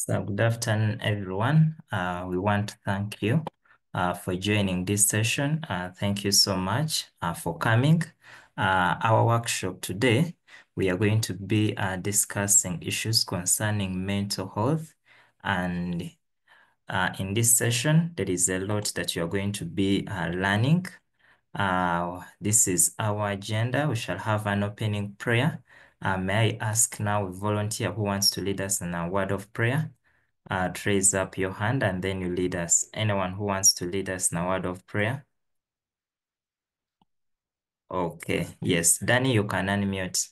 So good afternoon, everyone. We want to thank you for joining this session. Thank you so much for coming. Our workshop today, we are going to be discussing issues concerning mental health. And in this session, there is a lot that you are going to be learning. This is our agenda. We shall have an opening prayer. May I ask now a volunteer who wants to lead us in a word of prayer? Raise up your hand and then you lead us. Anyone who wants to lead us in a word of prayer? Okay, yes. Danny, you can unmute.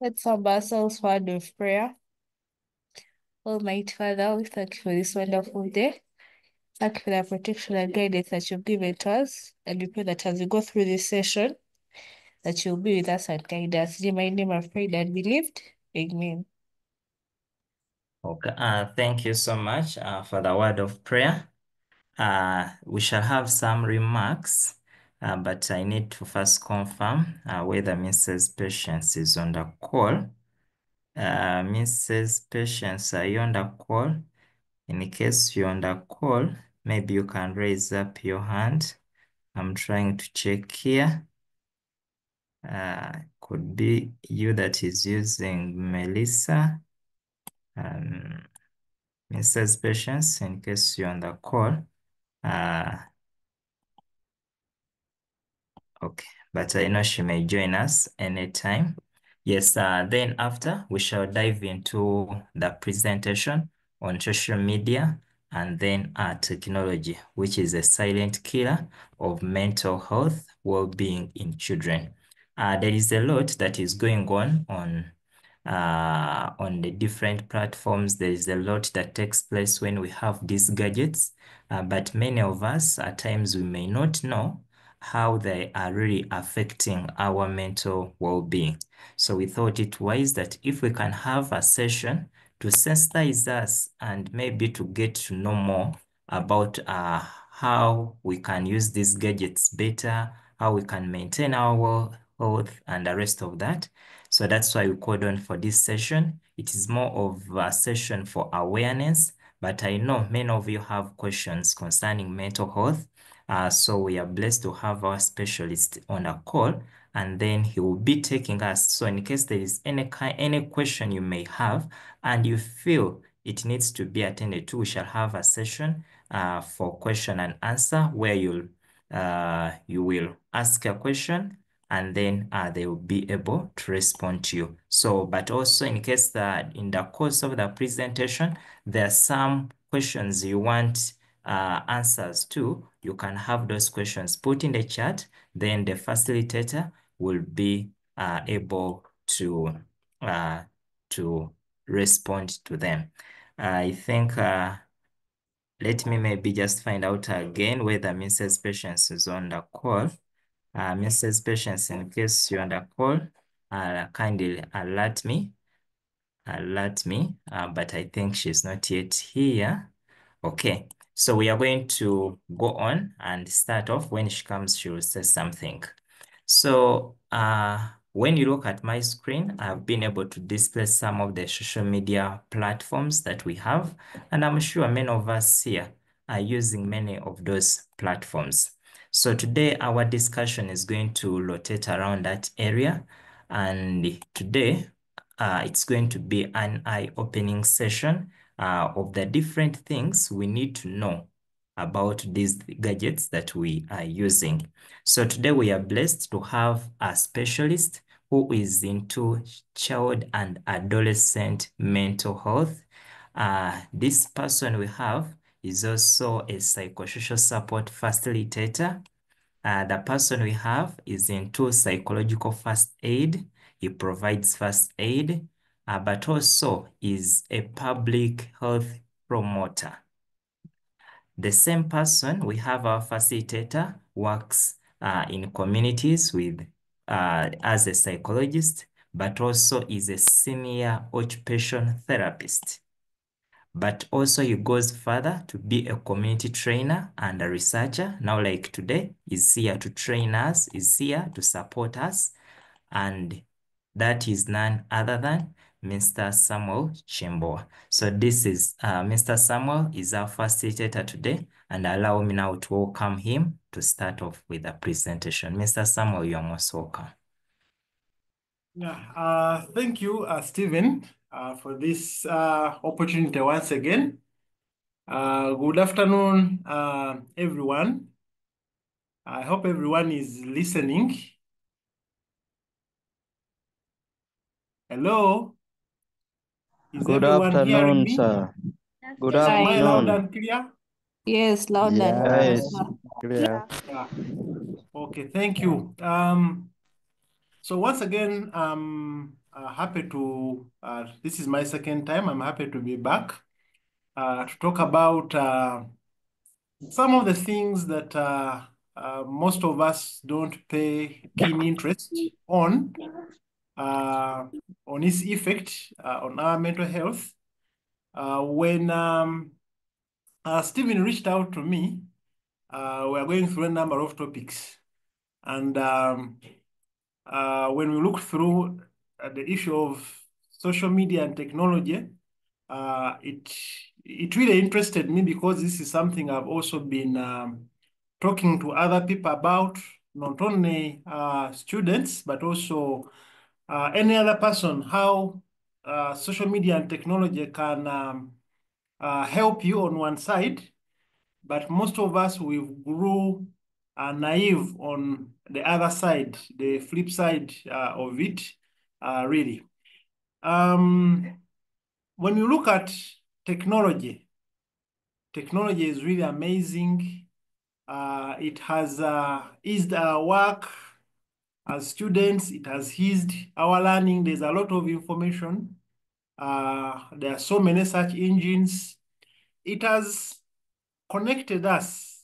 Let's have ourselves word of prayer. Almighty Father, we thank you for this wonderful day. Thank you for the protection and guidance that you've given to us. And we pray that as we go through this session, that you'll be with us and guide us. In my name, I've prayed and believed. Amen. Okay, thank you so much for the word of prayer. We shall have some remarks, but I need to first confirm whether Mrs. Patience is on the call. Mrs. Patience, are you on the call? In case you're on the call, maybe you can raise up your hand. I'm trying to check here. Could be you that is using Melissa. Mrs. Patience, in case you're on the call. Okay, but I know she may join us anytime. Yes, then after we shall dive into the presentation on social media and then technology, which is a silent killer of mental health well-being in children. There is a lot that is going on the different platforms. There is a lot that takes place when we have these gadgets, but many of us at times we may not know how they are really affecting our mental well-being. So we thought it wise that if we can have a session to sensitize us and maybe to get to know more about how we can use these gadgets better, how we can maintain our health and the rest of that. So that's why we called on for this session. It is more of a session for awareness, but I know many of you have questions concerning mental health. So we are blessed to have our specialist on a call, and then he will be taking us. So in case there is any question you may have and you feel it needs to be attended to, we shall have a session for question and answer where you will ask a question and then they will be able to respond to you. So, but also in case that in the course of the presentation, there are some questions you want answers to, you can have those questions put in the chat, then the facilitator will be able to respond to them. I think, let me maybe just find out again whether Mrs. Patience is on the call. Mrs. Patience, in case you're on the call, kindly alert me, but I think she's not yet here. Okay, so we are going to go on and start off. When she comes, she will say something. So when you look at my screen, I've been able to display some of the social media platforms that we have, and I'm sure many of us here are using many of those platforms. So today our discussion is going to rotate around that area, and today it's going to be an eye-opening session of the different things we need to know about these gadgets that we are using. So today we are blessed to have a specialist who is into child and adolescent mental health. This person we have is also a psychosocial support facilitator. The person we have is into psychological first aid. He provides first aid, but also is a public health promoter. The same person, we have our facilitator, works in communities with as a psychologist, but also is a senior occupational therapist. But also he goes further to be a community trainer and a researcher. Now, like today, is here to train us, is here to support us. And that is none other than Mr. Samuel Chimboa. So this is Mr. Samuel is our facilitator today, and allow me now to welcome him to start off with the presentation. Mr. Samuel, you are most welcome. Yeah, thank you, Stephen, for this opportunity once again. Good afternoon, everyone. I hope everyone is listening. Hello? Is Good everyone hearing afternoon, me? sir. Good Yes, Am I loud afternoon. and clear? yes, loud and clear, Yes, sir. clear. Yeah. Okay, thank you. So once again, I'm happy to, this is my second time, I'm happy to be back to talk about some of the things that most of us don't pay keen interest on its effect on our mental health. When Stephen reached out to me, we are going through a number of topics. And when we look through the issue of social media and technology, it really interested me because this is something I've also been talking to other people about, not only students, but also any other person, how social media and technology can help you on one side, but most of us, we grew naive on the other side, the flip side of it, really. When you look at technology, technology is really amazing. It has eased our work as students. It has eased our learning. There's a lot of information. There are so many search engines. It has connected us,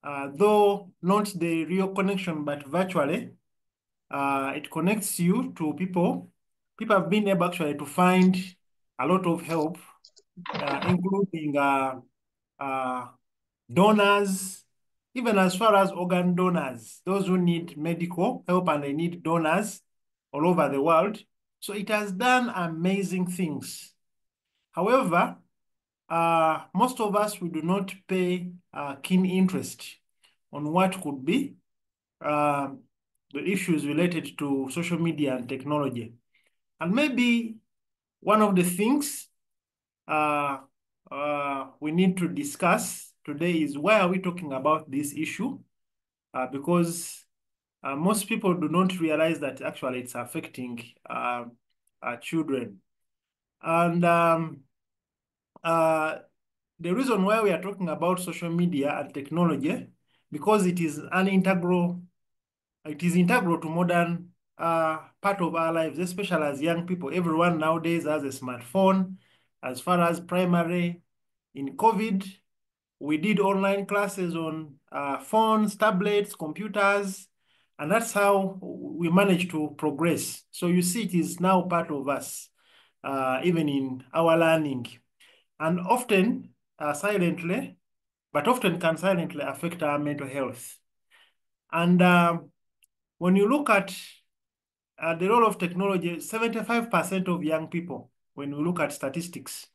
though not the real connection, but virtually. It connects you to people. People have been able actually to find a lot of help, including donors, even as far as organ donors, those who need medical help and they need donors all over the world. So it has done amazing things. However, most of us, we do not pay keen interest on what could be the issues related to social media and technology. And maybe one of the things we need to discuss today is why are we talking about this issue? Because most people do not realize that actually it's affecting children. And the reason why we are talking about social media and technology, because it is integral to modern part of our lives, especially as young people. Everyone nowadays has a smartphone. As far as primary, in COVID, we did online classes on phones, tablets, computers, and that's how we managed to progress. So you see, it is now part of us, even in our learning. And often, silently, but often can silently affect our mental health. And when you look at the role of technology, 75% of young people, when we look at statistics,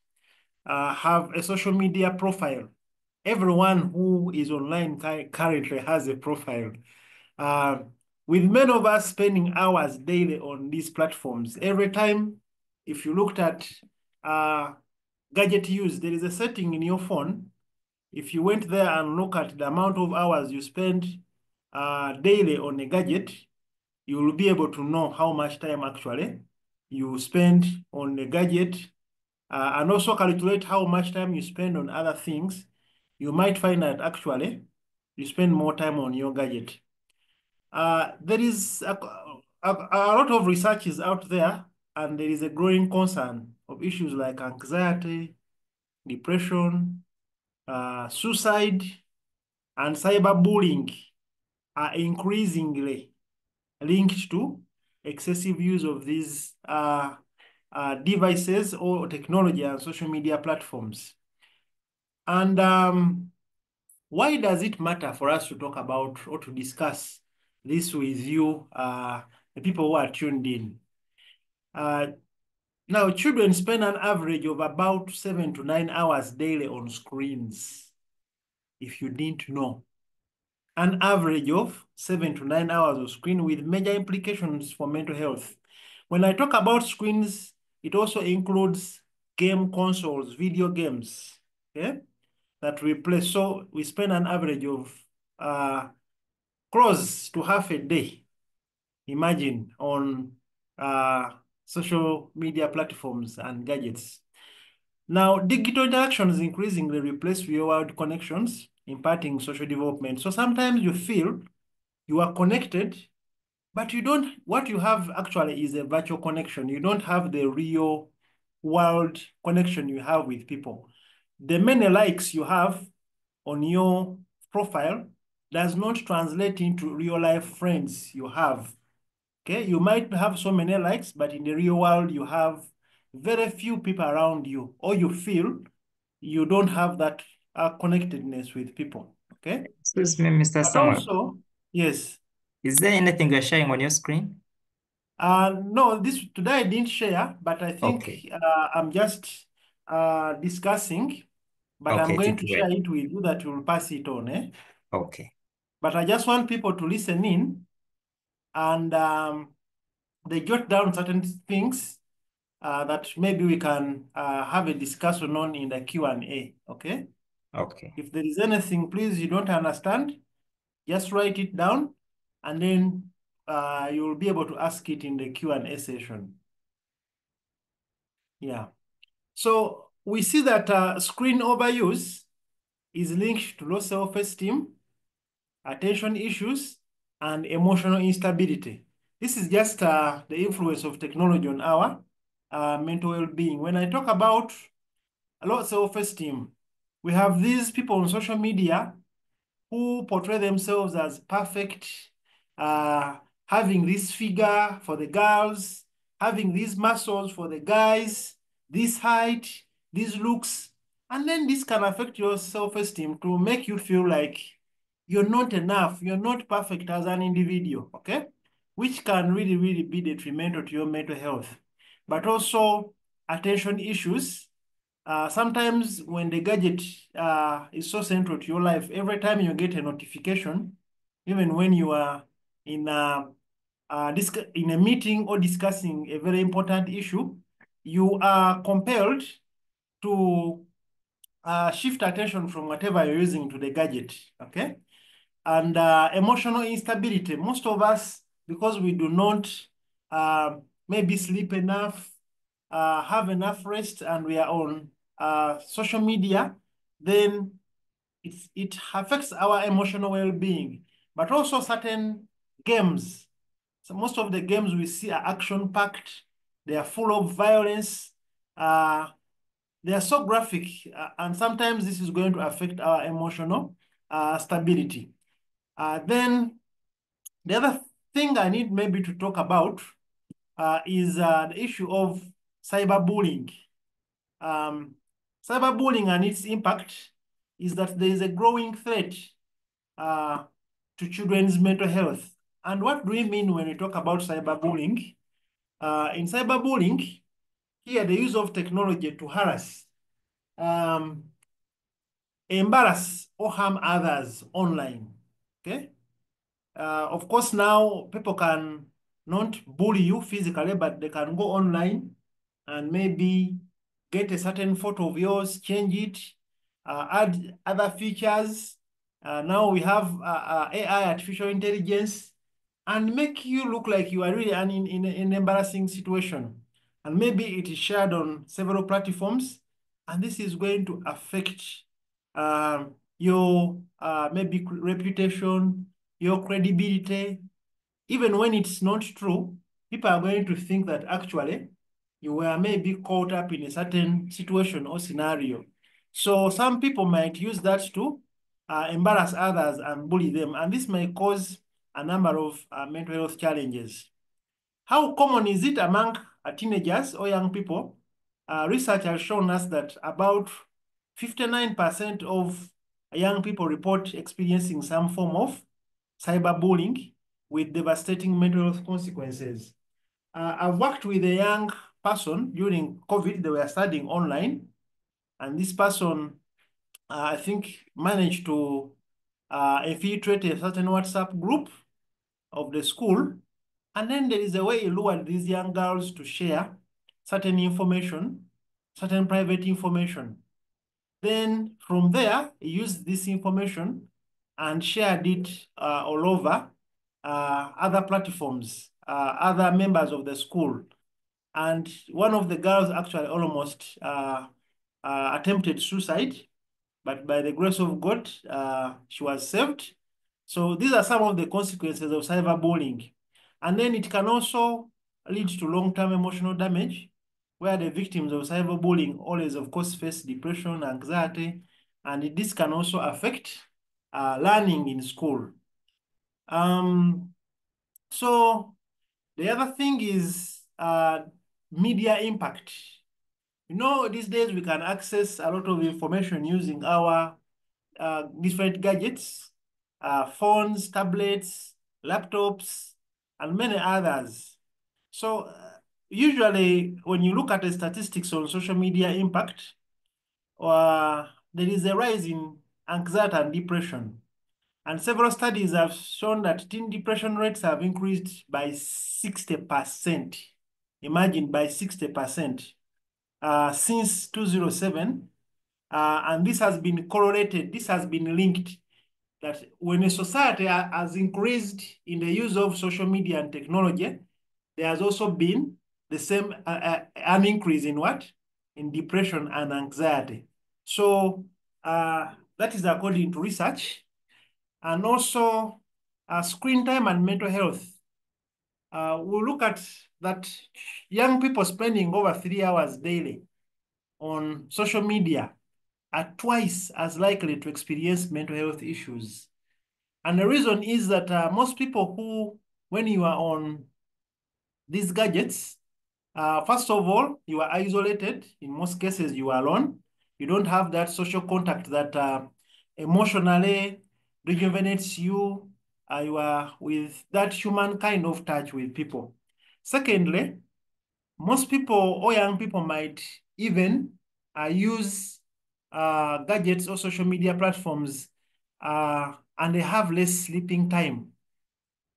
have a social media profile. Everyone who is online currently has a profile. With many of us spending hours daily on these platforms, every time, if you looked at gadget use, there is a setting in your phone. If you went there and look at the amount of hours you spend daily on a gadget, you will be able to know how much time actually you spend on a gadget and also calculate how much time you spend on other things. You might find that actually you spend more time on your gadget. There is a lot of research is out there, and there is a growing concern of issues like anxiety, depression, suicide, and cyberbullying are increasingly linked to excessive use of these devices or technology and social media platforms. And why does it matter for us to talk about or to discuss this with you, the people who are tuned in? Now, children spend an average of about 7 to 9 hours daily on screens. If you didn't know, an average of 7 to 9 hours of screen with major implications for mental health. When I talk about screens, it also includes game consoles, video games, okay, that we play. So we spend an average of close to half a day, imagine, on social media platforms and gadgets. Now, digital interactions increasingly replace real-world connections, impacting social development. So sometimes you feel you are connected, but you don't, what you have actually is a virtual connection. You don't have the real world connection you have with people. The many likes you have on your profile does not translate into real life friends you have. Okay, you might have so many likes, but in the real world, you have very few people around you, or you feel you don't have that connectedness with people. Okay, Excuse me, Mr. but Samuel. also, yes. Is there anything you're sharing on your screen? No, this today I didn't share, but I think Okay. I'm just discussing, but I'm Okay, going it to will. share it with you that will pass it on. Okay. But I just want people to listen in and they jot down certain things that maybe we can have a discussion on in the Q&A, okay? Okay. If there is anything, please, you don't understand, just write it down, and then you'll be able to ask it in the Q&A session. Yeah. So we see that screen overuse is linked to low self-esteem, attention issues, and emotional instability. This is just the influence of technology on our mental well-being. When I talk about low self-esteem, we have these people on social media who portray themselves as perfect, having this figure for the girls, having these muscles for the guys, this height, these looks, and then this can affect your self-esteem to make you feel like you're not enough, you're not perfect as an individual, okay? Which can really, really be detrimental to your mental health. But also attention issues. Sometimes when the gadget is so central to your life, every time you get a notification, even when you are in in a meeting or discussing a very important issue, you are compelled to shift attention from whatever you're using to the gadget, okay? And emotional instability. Most of us, because we do not maybe sleep enough, have enough rest, and we are on social media, then it affects our emotional well-being. But also certain games. So most of the games we see are action-packed. They are full of violence. They are so graphic, and sometimes this is going to affect our emotional stability. Then the other thing I need maybe to talk about is the issue of cyberbullying. Cyberbullying and its impact is that there is a growing threat to children's mental health. And what do we mean when we talk about cyberbullying? In cyberbullying, here the use of technology to harass, embarrass, or harm others online, okay? Of course, now people can not bully you physically, but they can go online and maybe get a certain photo of yours, change it, add other features. Now we have AI, artificial intelligence, and make you look like you are really in an embarrassing situation. And maybe it is shared on several platforms, and this is going to affect your maybe reputation, your credibility. Even when it's not true, people are going to think that actually you were maybe caught up in a certain situation or scenario. So some people might use that to embarrass others and bully them, and this may cause a number of mental health challenges. How common is it among teenagers or young people? Research has shown us that about 59% of young people report experiencing some form of cyberbullying with devastating mental health consequences. I've worked with a young person during COVID, they were studying online, and this person, I think, managed to infiltrate a certain WhatsApp group of the school. And then there is a way he lured these young girls to share certain information, certain private information. Then from there, he used this information and shared it all over other platforms, other members of the school. And one of the girls actually almost attempted suicide, but by the grace of God, she was saved. So these are some of the consequences of cyberbullying. And then it can also lead to long-term emotional damage, where the victims of cyberbullying always, of course, face depression, anxiety, and this can also affect learning in school. So the other thing is media impact. You know, these days we can access a lot of information using our different gadgets, phones, tablets, laptops, and many others. So usually when you look at the statistics on social media impact, there is a rise in anxiety and depression. And several studies have shown that teen depression rates have increased by 60%. Imagine, by 60% since 2007. And this has been correlated, this has been linked, that when a society has increased in the use of social media and technology, there has also been the same an increase in what? In depression and anxiety. So that is according to research. And also screen time and mental health. We'll look at that young people spending over 3 hours daily on social media are twice as likely to experience mental health issues. And the reason is that most people who, when you are on these gadgets, first of all, you are isolated. In most cases, you are alone. You don't have that social contact that emotionally rejuvenates you. You are with that human kind of touch with people. Secondly, most people or young people might even use gadgets or social media platforms and they have less sleeping time.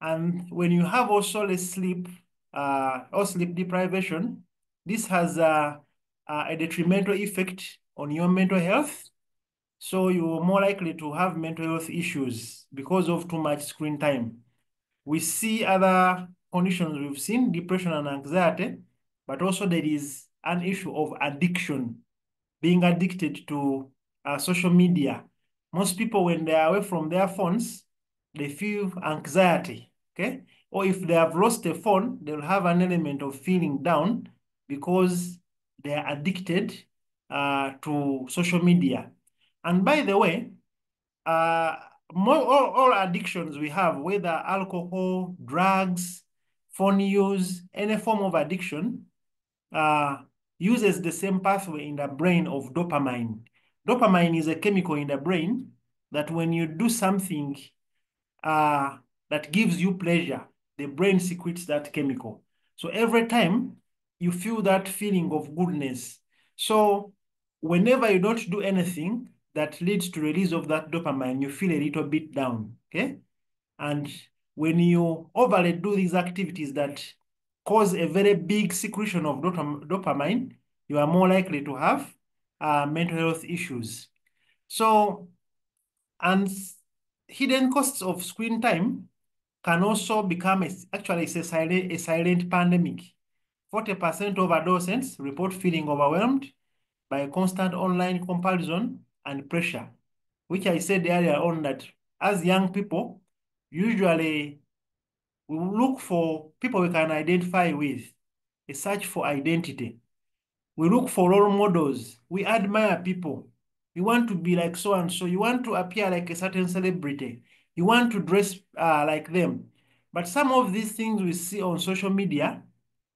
And when you have also less sleep or sleep deprivation, this has a detrimental effect on your mental health. So you're more likely to have mental health issues because of too much screen time. We see other conditions we've seen, depression and anxiety, but also there is an issue of addiction, being addicted to social media. Most people, when they are away from their phones, they feel anxiety, okay? Or if they have lost a phone, they'll have an element of feeling down because they are addicted to social media. And by the way, all addictions we have, whether alcohol, drugs, phone use, any form of addiction, uses the same pathway in the brain of dopamine. Dopamine is a chemical in the brain that when you do something that gives you pleasure, the brain secretes that chemical. So every time you feel that feeling of goodness. So whenever you don't do anything that leads to release of that dopamine, you feel a little bit down, okay? And when you overly do these activities that cause a very big secretion of dopamine, you are more likely to have mental health issues. So, and hidden costs of screen time can also become actually a silent pandemic. 40% of adolescents report feeling overwhelmed by constant online comparison and pressure, which I said earlier on that as young people, usually we look for people we can identify with, a search for identity. We look for role models. We admire people. We want to be like so-and-so. You want to appear like a certain celebrity. You want to dress like them. But some of these things we see on social media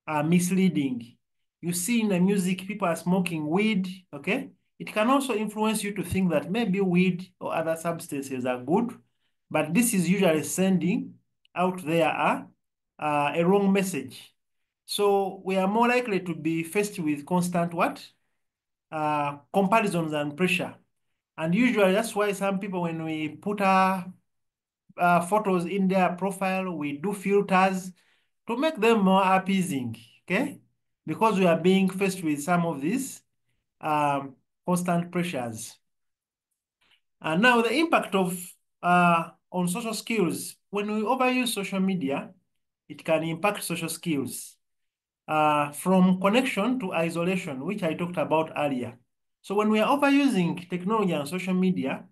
are misleading. You see in the music, people are smoking weed, okay? It can also influence you to think that maybe weed or other substances are good, but this is usually sending out there a wrong message. So we are more likely to be faced with constant what? Comparisons and pressure. And usually that's why some people, when we put our photos in their profile, we do filters to make them more appeasing, okay? Because we are being faced with some of these constant pressures. And now the impact of on social skills. When we overuse social media, it can impact social skills from connection to isolation, which I talked about earlier. So when we are overusing technology and social media,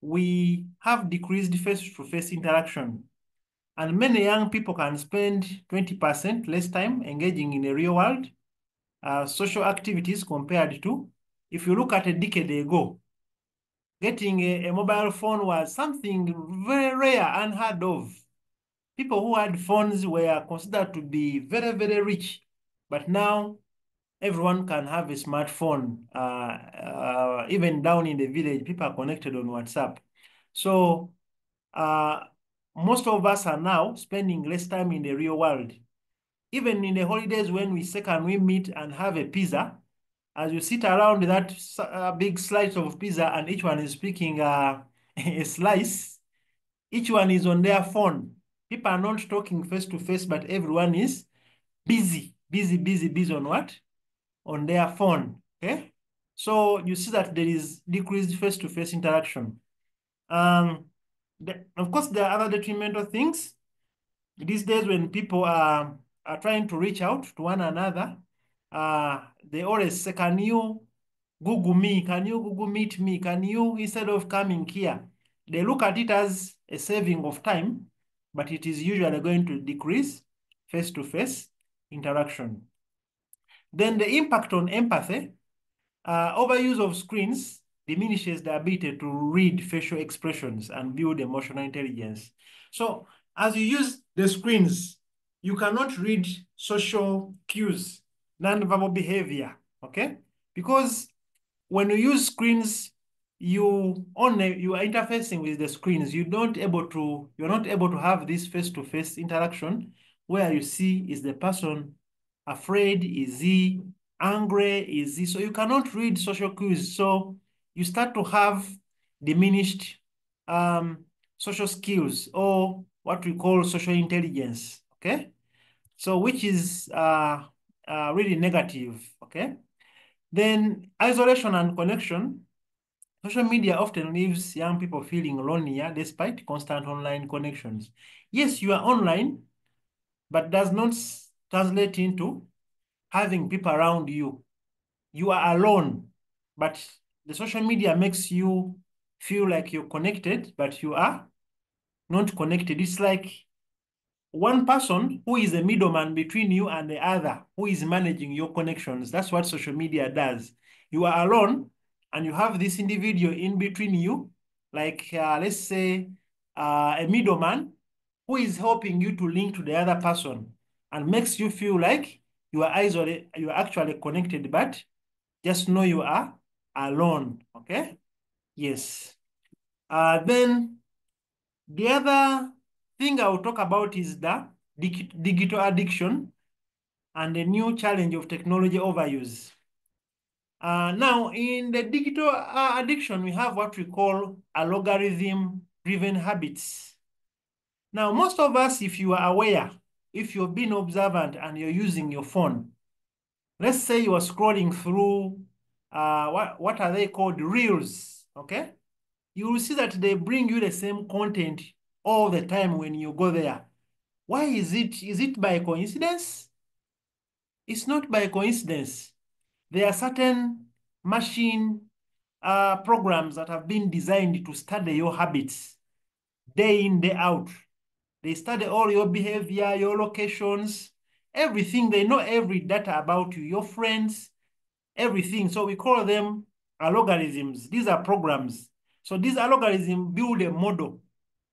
we have decreased face-to-face interaction. And many young people can spend 20% less time engaging in the real world social activities compared to, if you look at a decade ago, getting a mobile phone was something very rare, unheard of. People who had phones were considered to be very, very rich. But now everyone can have a smartphone. Even down in the village, people are connected on WhatsApp. So most of us are now spending less time in the real world. Even in the holidays when we say, can we meet and have a pizza? As you sit around that big slice of pizza and each one is speaking a slice, each one is on their phone. People are not talking face to face, but everyone is busy on what? On their phone, okay? So you see that there is decreased face-to-face interaction. Of course, there are other detrimental things. These days when people are trying to reach out to one another, they always say, can you Google me? Can you Google Meet me? Can you, instead of coming here? They look at it as a saving of time, but it is usually going to decrease face-to-face interaction. Then the impact on empathy, overuse of screens diminishes the ability to read facial expressions and build emotional intelligence. So as you use the screens, you cannot read social cues, non-verbal behavior, okay? Because when you use screens, you are interfacing with the screens. You're not able to have this face-to-face interaction where you see, is the person afraid? Is he angry? Is he? So you cannot read social cues. So you start to have diminished social skills, or what we call social intelligence, okay? So which is really negative, okay? Then isolation and connection. Social media often leaves young people feeling lonelier despite constant online connections. Yes, you are online, but does not translate into having people around you. You are alone, but the social media makes you feel like you're connected, but you are not connected. It's like one person who is a middleman between you and the other, who is managing your connections. That's what social media does. You are alone and you have this individual in between you, like let's say a middleman who is helping you to link to the other person and makes you feel like you are isolated, you are actually connected, but just know you are alone, okay? Yes. Then the other thing I will talk about is the digital addiction and the new challenge of technology overuse. Now, in the digital addiction, we have what we call algorithm-driven habits. Now, most of us, if you are aware, if you've been observant and you're using your phone, let's say you are scrolling through, what are they called? Reels, okay? You will see that they bring you the same content all the time when you go there. Why is it? Is it by coincidence? It's not by coincidence. There are certain machine programs that have been designed to study your habits day in, day out. They study all your behavior, your locations, everything. They know every data about you, your friends, everything. So we call them algorithms. These are programs. So these algorithms build a model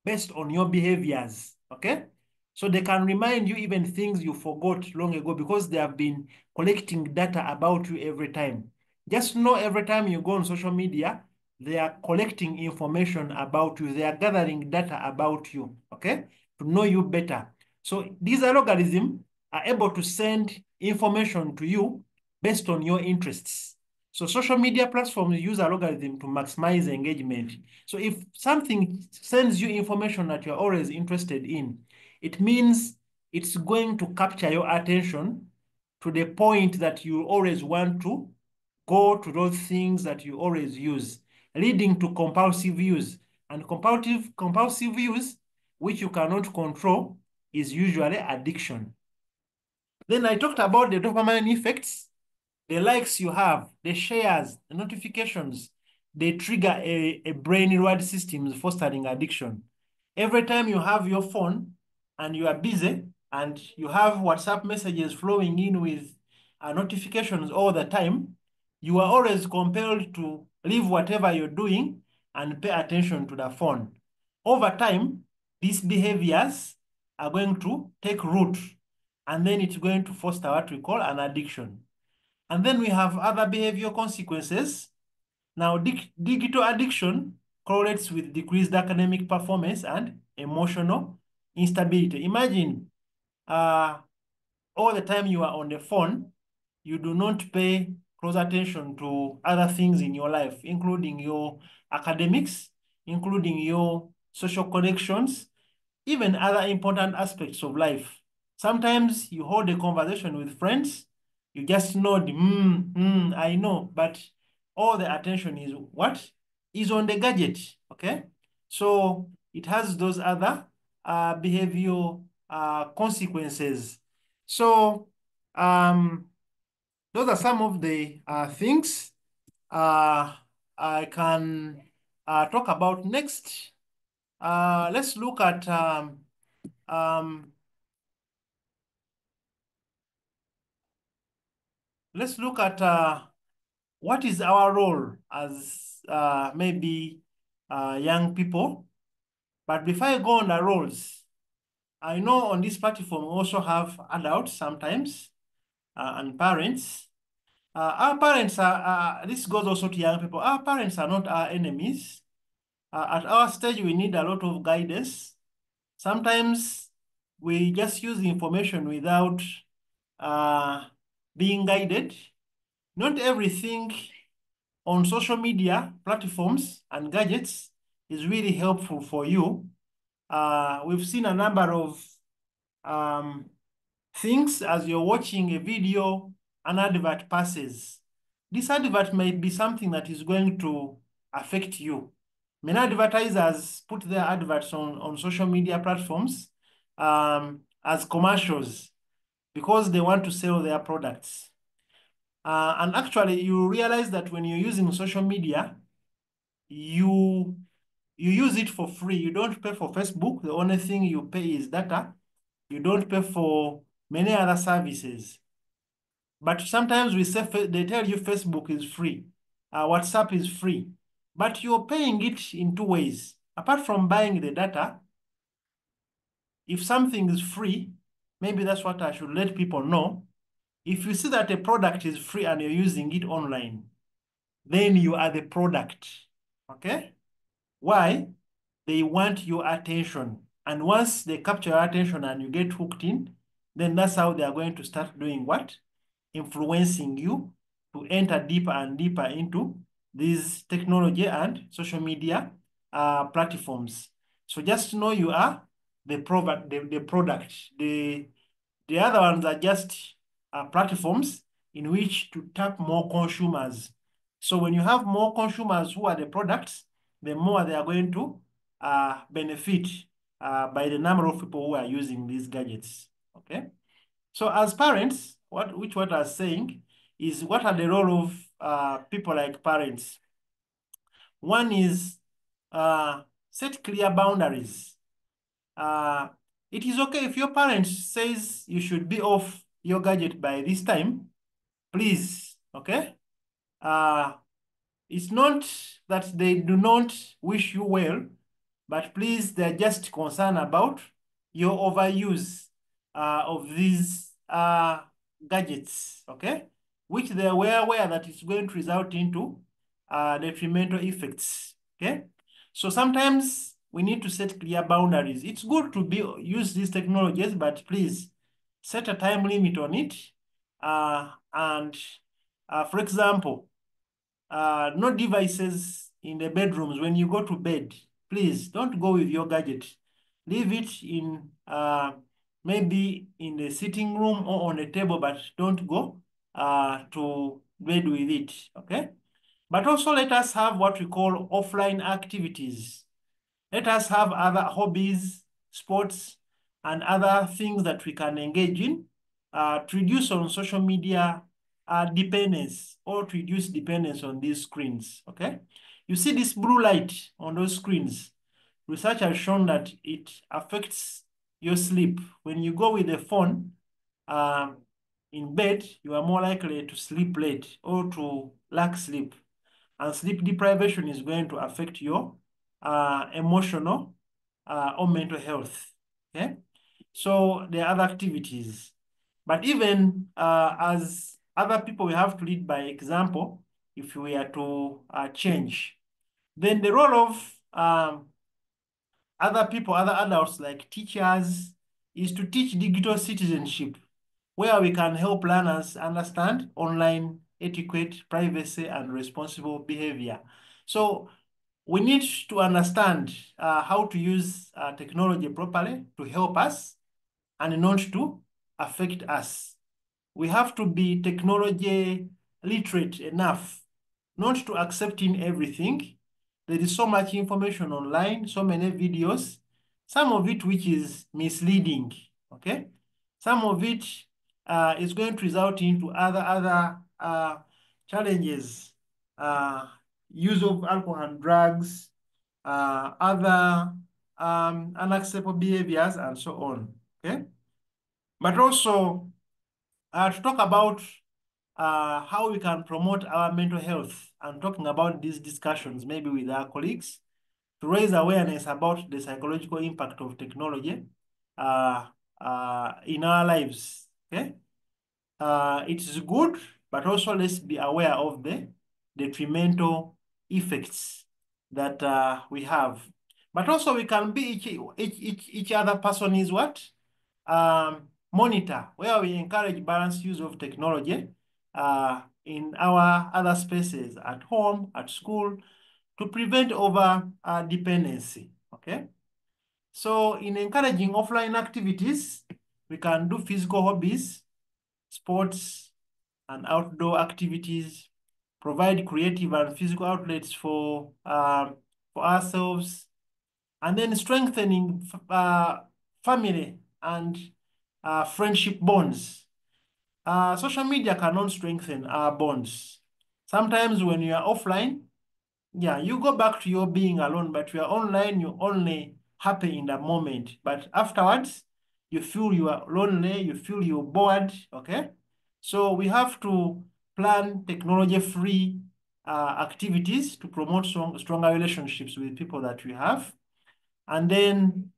based on your behaviors, okay? So they can remind you even things you forgot long ago because they have been collecting data about you every time. Just know every time you go on social media, they are collecting information about you. They are gathering data about you, okay? To know you better. So these algorithms are able to send information to you based on your interests. So social media platforms use algorithm to maximize engagement. So if something sends you information that you're always interested in, it means it's going to capture your attention to the point that you always want to go to those things that you always use, leading to compulsive use. And compulsive use, which you cannot control, is usually addiction. Then I talked about the dopamine effects, the likes you have, the shares, the notifications, they trigger a brain reward system fostering addiction. Every time you have your phone and you are busy and you have WhatsApp messages flowing in with notifications all the time, you are always compelled to leave whatever you're doing and pay attention to the phone. Over time, these behaviors are going to take root, and then it's going to foster what we call an addiction. And then we have other behavioral consequences. Now, digital addiction correlates with decreased academic performance and emotional instability. Imagine all the time you are on the phone, you do not pay close attention to other things in your life, including your academics, including your social connections, even other important aspects of life. Sometimes you hold a conversation with friends, you just nod, I know, but all the attention is what? Is on the gadget, okay? So it has those other behavioral consequences. So those are some of the things I can talk about next. Let's look at what is our role as maybe young people. But before I go on the roles, I know on this platform we also have adults sometimes and parents. Our parents are, this goes also to young people, our parents are not our enemies. At our stage, we need a lot of guidance. Sometimes we just use information without being guided. Not everything on social media platforms and gadgets is really helpful for you. We've seen a number of things as you're watching a video, an advert passes. This advert may be something that is going to affect you. Many advertisers put their adverts on social media platforms as commercials because they want to sell their products. And actually, you realize that when you're using social media, you use it for free. You don't pay for Facebook. The only thing you pay is data. You don't pay for many other services. But sometimes they tell you Facebook is free, WhatsApp is free, but you're paying it in two ways. Apart from buying the data, if something is free, maybe that's what I should let people know. If you see that a product is free and you're using it online, then you are the product, okay? Why? They want your attention. And once they capture your attention and you get hooked in, then that's how they are going to start doing what? Influencing you to enter deeper and deeper into these technology and social media platforms. So just know you are the product. The other ones are just platforms in which to tap more consumers. So when you have more consumers who are the products, the more they are going to benefit by the number of people who are using these gadgets, okay? So as parents, what I was saying is what are the role of people like parents? One is set clear boundaries. It is okay if your parent says you should be off your gadget by this time, please, okay? It's not that they do not wish you well, but please, they're just concerned about your overuse of these gadgets, okay? Which they were aware that it's going to result into detrimental effects, okay? So sometimes we need to set clear boundaries. It's good to use these technologies, but please set a time limit on it. For example, no devices in the bedrooms. When you go to bed, please don't go with your gadget. Leave it in maybe in the sitting room or on a table, but don't go to bed with it, okay? But also let us have what we call offline activities. Let us have other hobbies, sports, and other things that we can engage in to reduce on social media dependence or to reduce dependence on these screens, okay? You see this blue light on those screens. Research has shown that it affects your sleep. When you go with a phone in bed, you are more likely to sleep late or to lack sleep. And sleep deprivation is going to affect your emotional or mental health, okay? So there are other activities. But even as other people, we have to lead by example if we are to change. Then the role of other people, other adults like teachers, is to teach digital citizenship, where we can help learners understand online etiquette, privacy, and responsible behavior. So we need to understand how to use technology properly to help us and not to affect us. We have to be technology literate enough not to accepting everything. There is so much information online, so many videos, some of it which is misleading, okay? Some of it is going to result into other challenges, use of alcohol and drugs, other unacceptable behaviors, and so on, okay? But also to talk about how we can promote our mental health and talking about these discussions, maybe with our colleagues, to raise awareness about the psychological impact of technology in our lives, okay? It is good, but also let's be aware of the detrimental effects that we have. But also we can be each other person is what? Monitor, where we encourage balanced use of technology in our other spaces, at home, at school, to prevent over dependency, okay? So in encouraging offline activities, we can do physical hobbies, sports, and outdoor activities, provide creative and physical outlets for ourselves, and then strengthening family and friendship bonds. Social media cannot strengthen our bonds. Sometimes when you are offline, yeah, you go back to your being alone, but you are online, you're only happy in the moment. But afterwards, you feel you are lonely, you feel you're bored, okay? So we have to plan technology-free activities to promote stronger relationships with people that we have. And then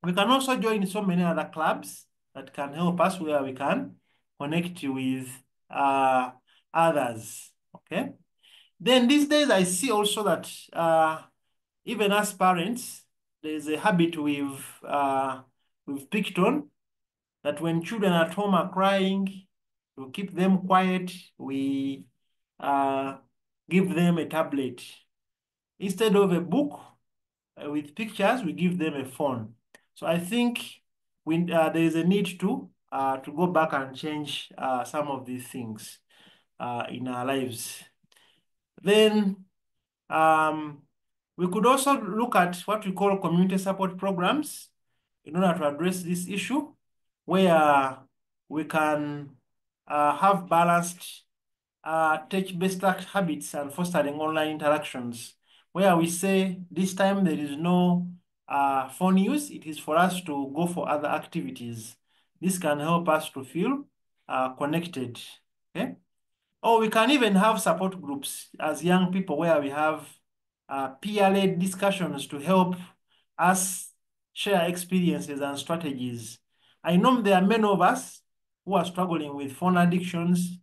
we can also join so many other clubs that can help us where we can connect with others, okay? Then these days I see also that even as parents, there's a habit we've picked on, that when children at home are crying, we keep them quiet, we give them a tablet. Instead of a book with pictures, we give them a phone. So I think there is a need to go back and change some of these things in our lives. Then we could also look at what we call community support programs in order to address this issue, where we can have balanced tech-based habits and fostering online interactions, where we say this time there is no phone use, it is for us to go for other activities. This can help us to feel connected, okay? Or we can even have support groups as young people where we have peer-led discussions to help us share experiences and strategies. I know there are many of us who are struggling with phone addictions.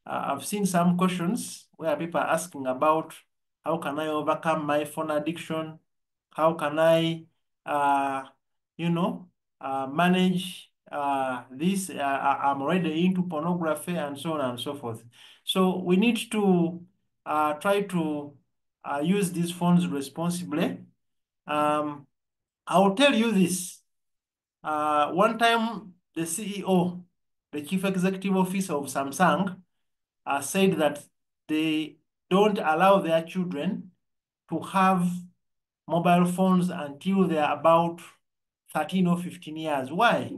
I've seen some questions where people are asking about how can I overcome my phone addiction? How can I, manage I'm already into pornography and so on and so forth. So we need to try to use these phones responsibly. I'll tell you this. One time, the CEO, the Chief Executive Officer of Samsung, said that they don't allow their children to have mobile phones until they are about 13 or 15 years. Why?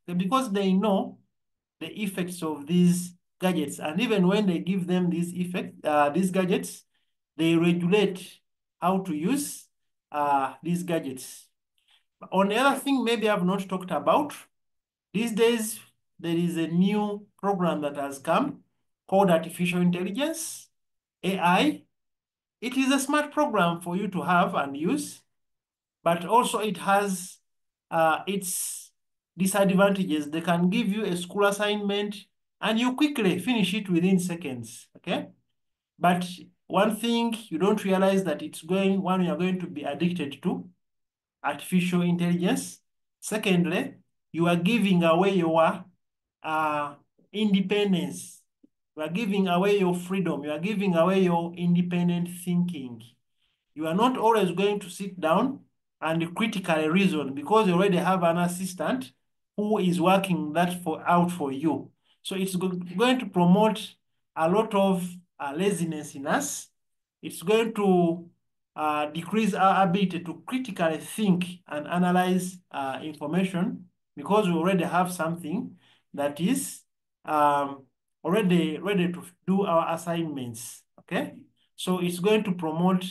Because they know the effects of these gadgets. And even when they give them these gadgets, they regulate how to use these gadgets. On the other thing, maybe I've not talked about, these days, there is a new program that has come called Artificial Intelligence, AI. It is a smart program for you to have and use, but also it has its disadvantages. They can give you a school assignment and you quickly finish it within seconds, okay? But one thing you don't realize that one you're going to be addicted to, artificial intelligence. Secondly, you are giving away your independence. You are giving away your freedom. You are giving away your independent thinking. You are not always going to sit down and critically reason because you already have an assistant who is working that out for you. So it's going to promote a lot of laziness in us. It's going to decrease our ability to critically think and analyze information because we already have something that is already ready to do our assignments, okay? So it's going to promote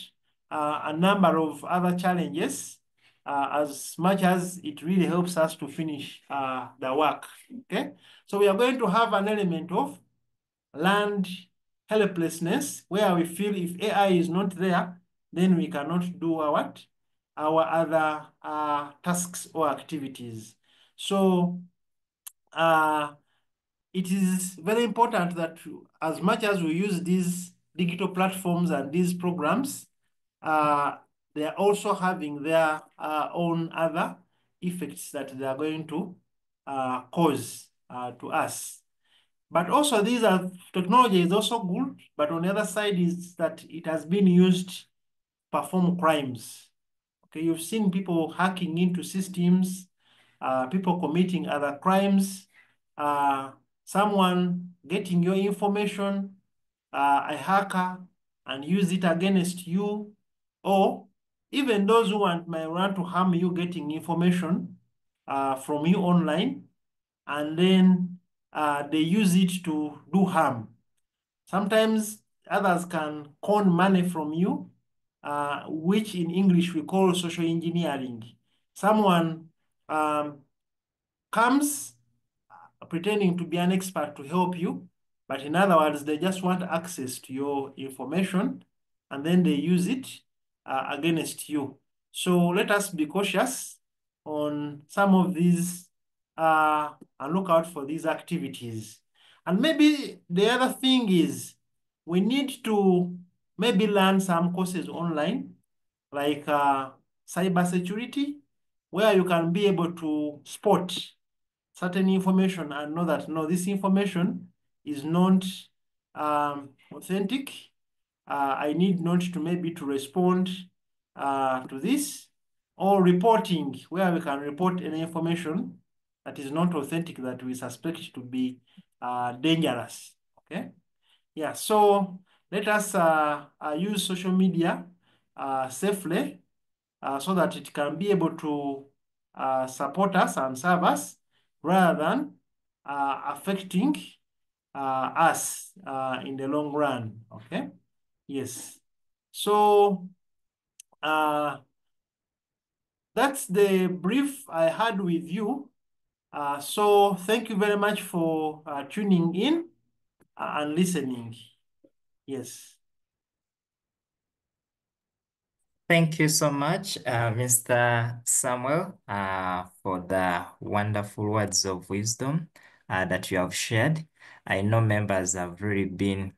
a number of other challenges as much as it really helps us to finish the work, okay? So we are going to have an element of learned helplessness where we feel if AI is not there, then we cannot do our other tasks or activities. So it is very important that as much as we use these digital platforms and these programs, they are also having their own other effects that they are going to cause to us. But also technology is also good, but on the other side is that it has been used to perform crimes. Okay, you've seen people hacking into systems, people committing other crimes, someone getting your information, a hacker, and use it against you, or even those who might want to harm you getting information from you online, and then they use it to do harm. Sometimes others can con money from you, which in English we call social engineering. Someone comes pretending to be an expert to help you, but in other words, they just want access to your information and then they use it against you. So let us be cautious on some of these and look out for these activities. And maybe the other thing is we need to maybe learn some courses online, like cybersecurity, where you can be able to spot certain information and know that, no, this information is not authentic. I need not to maybe to respond to this, or reporting, where we can report any information that is not authentic that we suspect to be dangerous, okay? Yeah, so let us use social media safely so that it can be able to support us and serve us rather than affecting us in the long run, okay? Yes. So that's the brief I had with you. So thank you very much for tuning in and listening. Yes. Thank you so much, Mr. Samuel, for the wonderful words of wisdom that you have shared. I know members have really been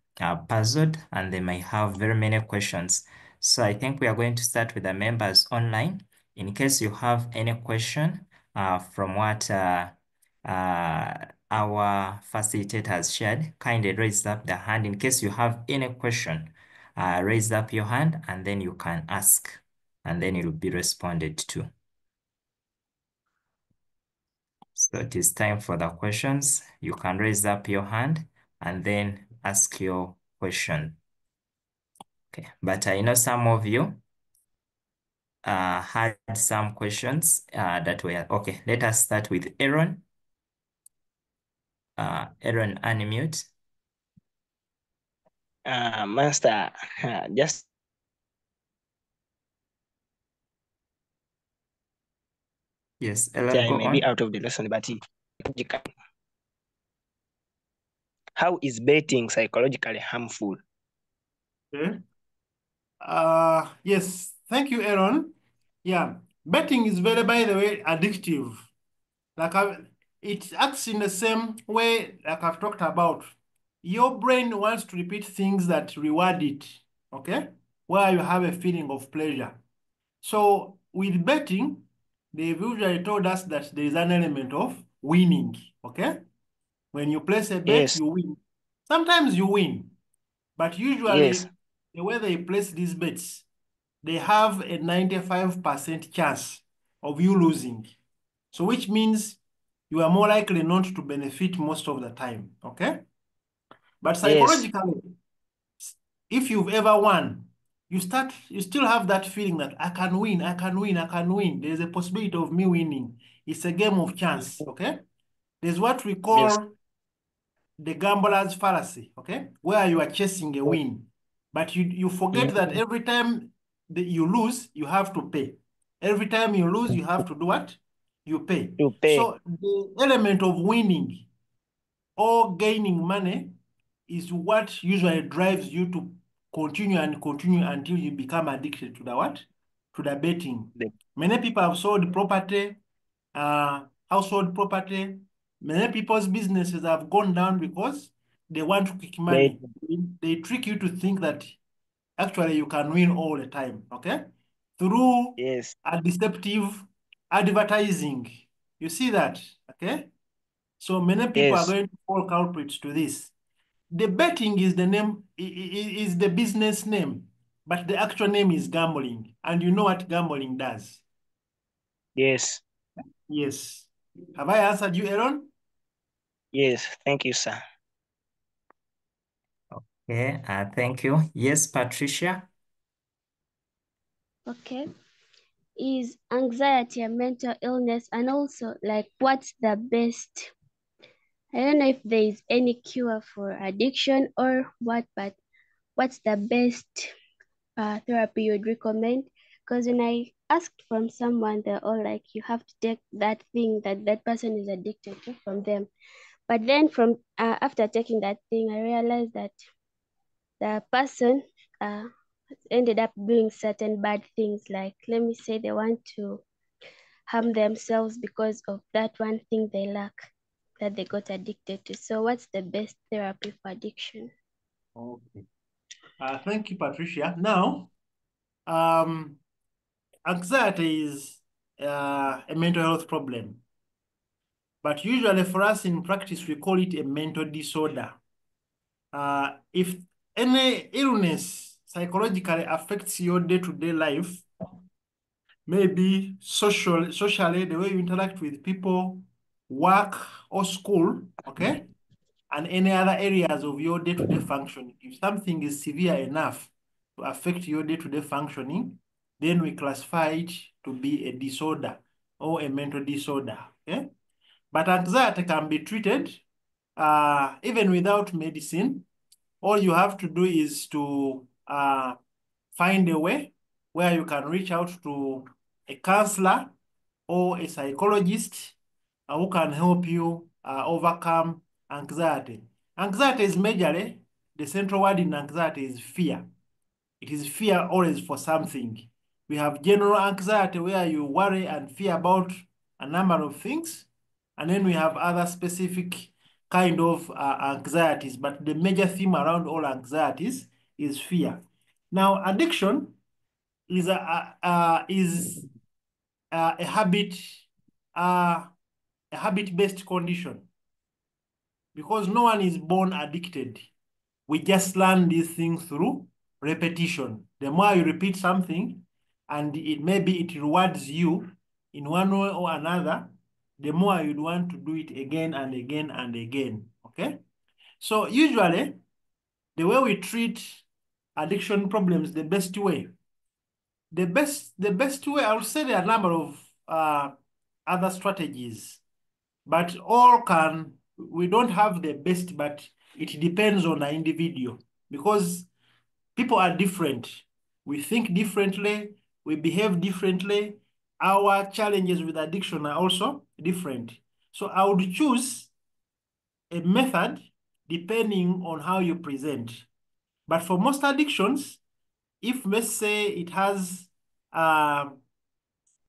puzzled and they may have very many questions. So I think we are going to start with the members online. In case you have any question from what our facilitator has shared, kindly raise up the hand in case you have any question. Raise up your hand and then you can ask, and then it will be responded to. So it is time for the questions. You can raise up your hand and then ask your question. Okay, but I know some of you had some questions that were, okay, let us start with Aaron. Aaron, unmute. Master, just Yes, Aaron, I go may be on. out of the lesson, but how is betting psychologically harmful? Okay. Yes, thank you, Aaron. Yeah, betting is very, by the way, addictive. It acts in the same way like I've talked about. Your brain wants to repeat things that reward it, okay? Where you have a feeling of pleasure. So with betting, they've usually told us that there is an element of winning, okay? When you place a bet, Yes, you win. Sometimes you win, but yes, usually the way they place these bets, they have a 95% chance of you losing. So which means you are more likely not to benefit most of the time, okay? But yes, psychologically, if you've ever won, you still have that feeling that I can win, I can win, I can win. There's a possibility of me winning. It's a game of chance, okay? There's what we yes, call the gambler's fallacy, okay? Where you are chasing a win, but you forget that every time that you lose, you have to pay. Every time you lose, you have to do what? You pay. to pay. So the element of winning or gaining money is what usually drives you to continue and continue until you become addicted to the what? To the betting. The, Many people have sold property, household property. Many people's businesses have gone down because they want quick money. They trick you to think that actually you can win all the time, okay? Through yes, a deceptive advertising. You see that, okay? So many people are yes, going to fall culprits to this. The betting is the name, is the business name, but the actual name is gambling. And you know what gambling does? yes, Yes. Have I answered you, Aaron? yes. Thank you, sir. Okay, thank you. Yes, Patricia. Okay. Is anxiety a mental illness? And also, like, what's the best? I don't know if there is any cure for addiction or what, but what's the best therapy you'd recommend? Because when I asked from someone, they're all like, you have to take that thing that that person is addicted to from them. But then from after taking that thing, I realized that the person ended up doing certain bad things. Like, let me say they want to harm themselves because of that one thing they lack that they got addicted to. So what's the best therapy for addiction? Okay. Thank you, Patricia. Now, anxiety is a mental health problem. But usually for us in practice, we call it a mental disorder. If any illness psychologically affects your day-to-day life, maybe socially, the way you interact with people, work or school, okay? And any other areas of your day-to-day functioning. If something is severe enough to affect your day-to-day functioning, then we classify it to be a disorder or a mental disorder, okay? But anxiety can be treated even without medicine. All you have to do is to find a way where you can reach out to a counselor or a psychologist who can help you overcome anxiety. Anxiety is majorly, the central word in anxiety is fear. It is fear always for something. We have general anxiety where you worry and fear about a number of things. And then we have other specific kind of anxieties. But the major theme around all anxieties is fear. Now, addiction is a habit, a habit-based condition because no one is born addicted. We just learn these things through repetition. The more you repeat something, and maybe it rewards you in one way or another, the more you'd want to do it again and again and again, okay? So usually, the way we treat addiction problems, the best way, I would say there are a number of other strategies, but we don't have the best, but it depends on the individual because people are different. We think differently, we behave differently. Our challenges with addiction are also different. So I would choose a method depending on how you present. But for most addictions, if let's say it has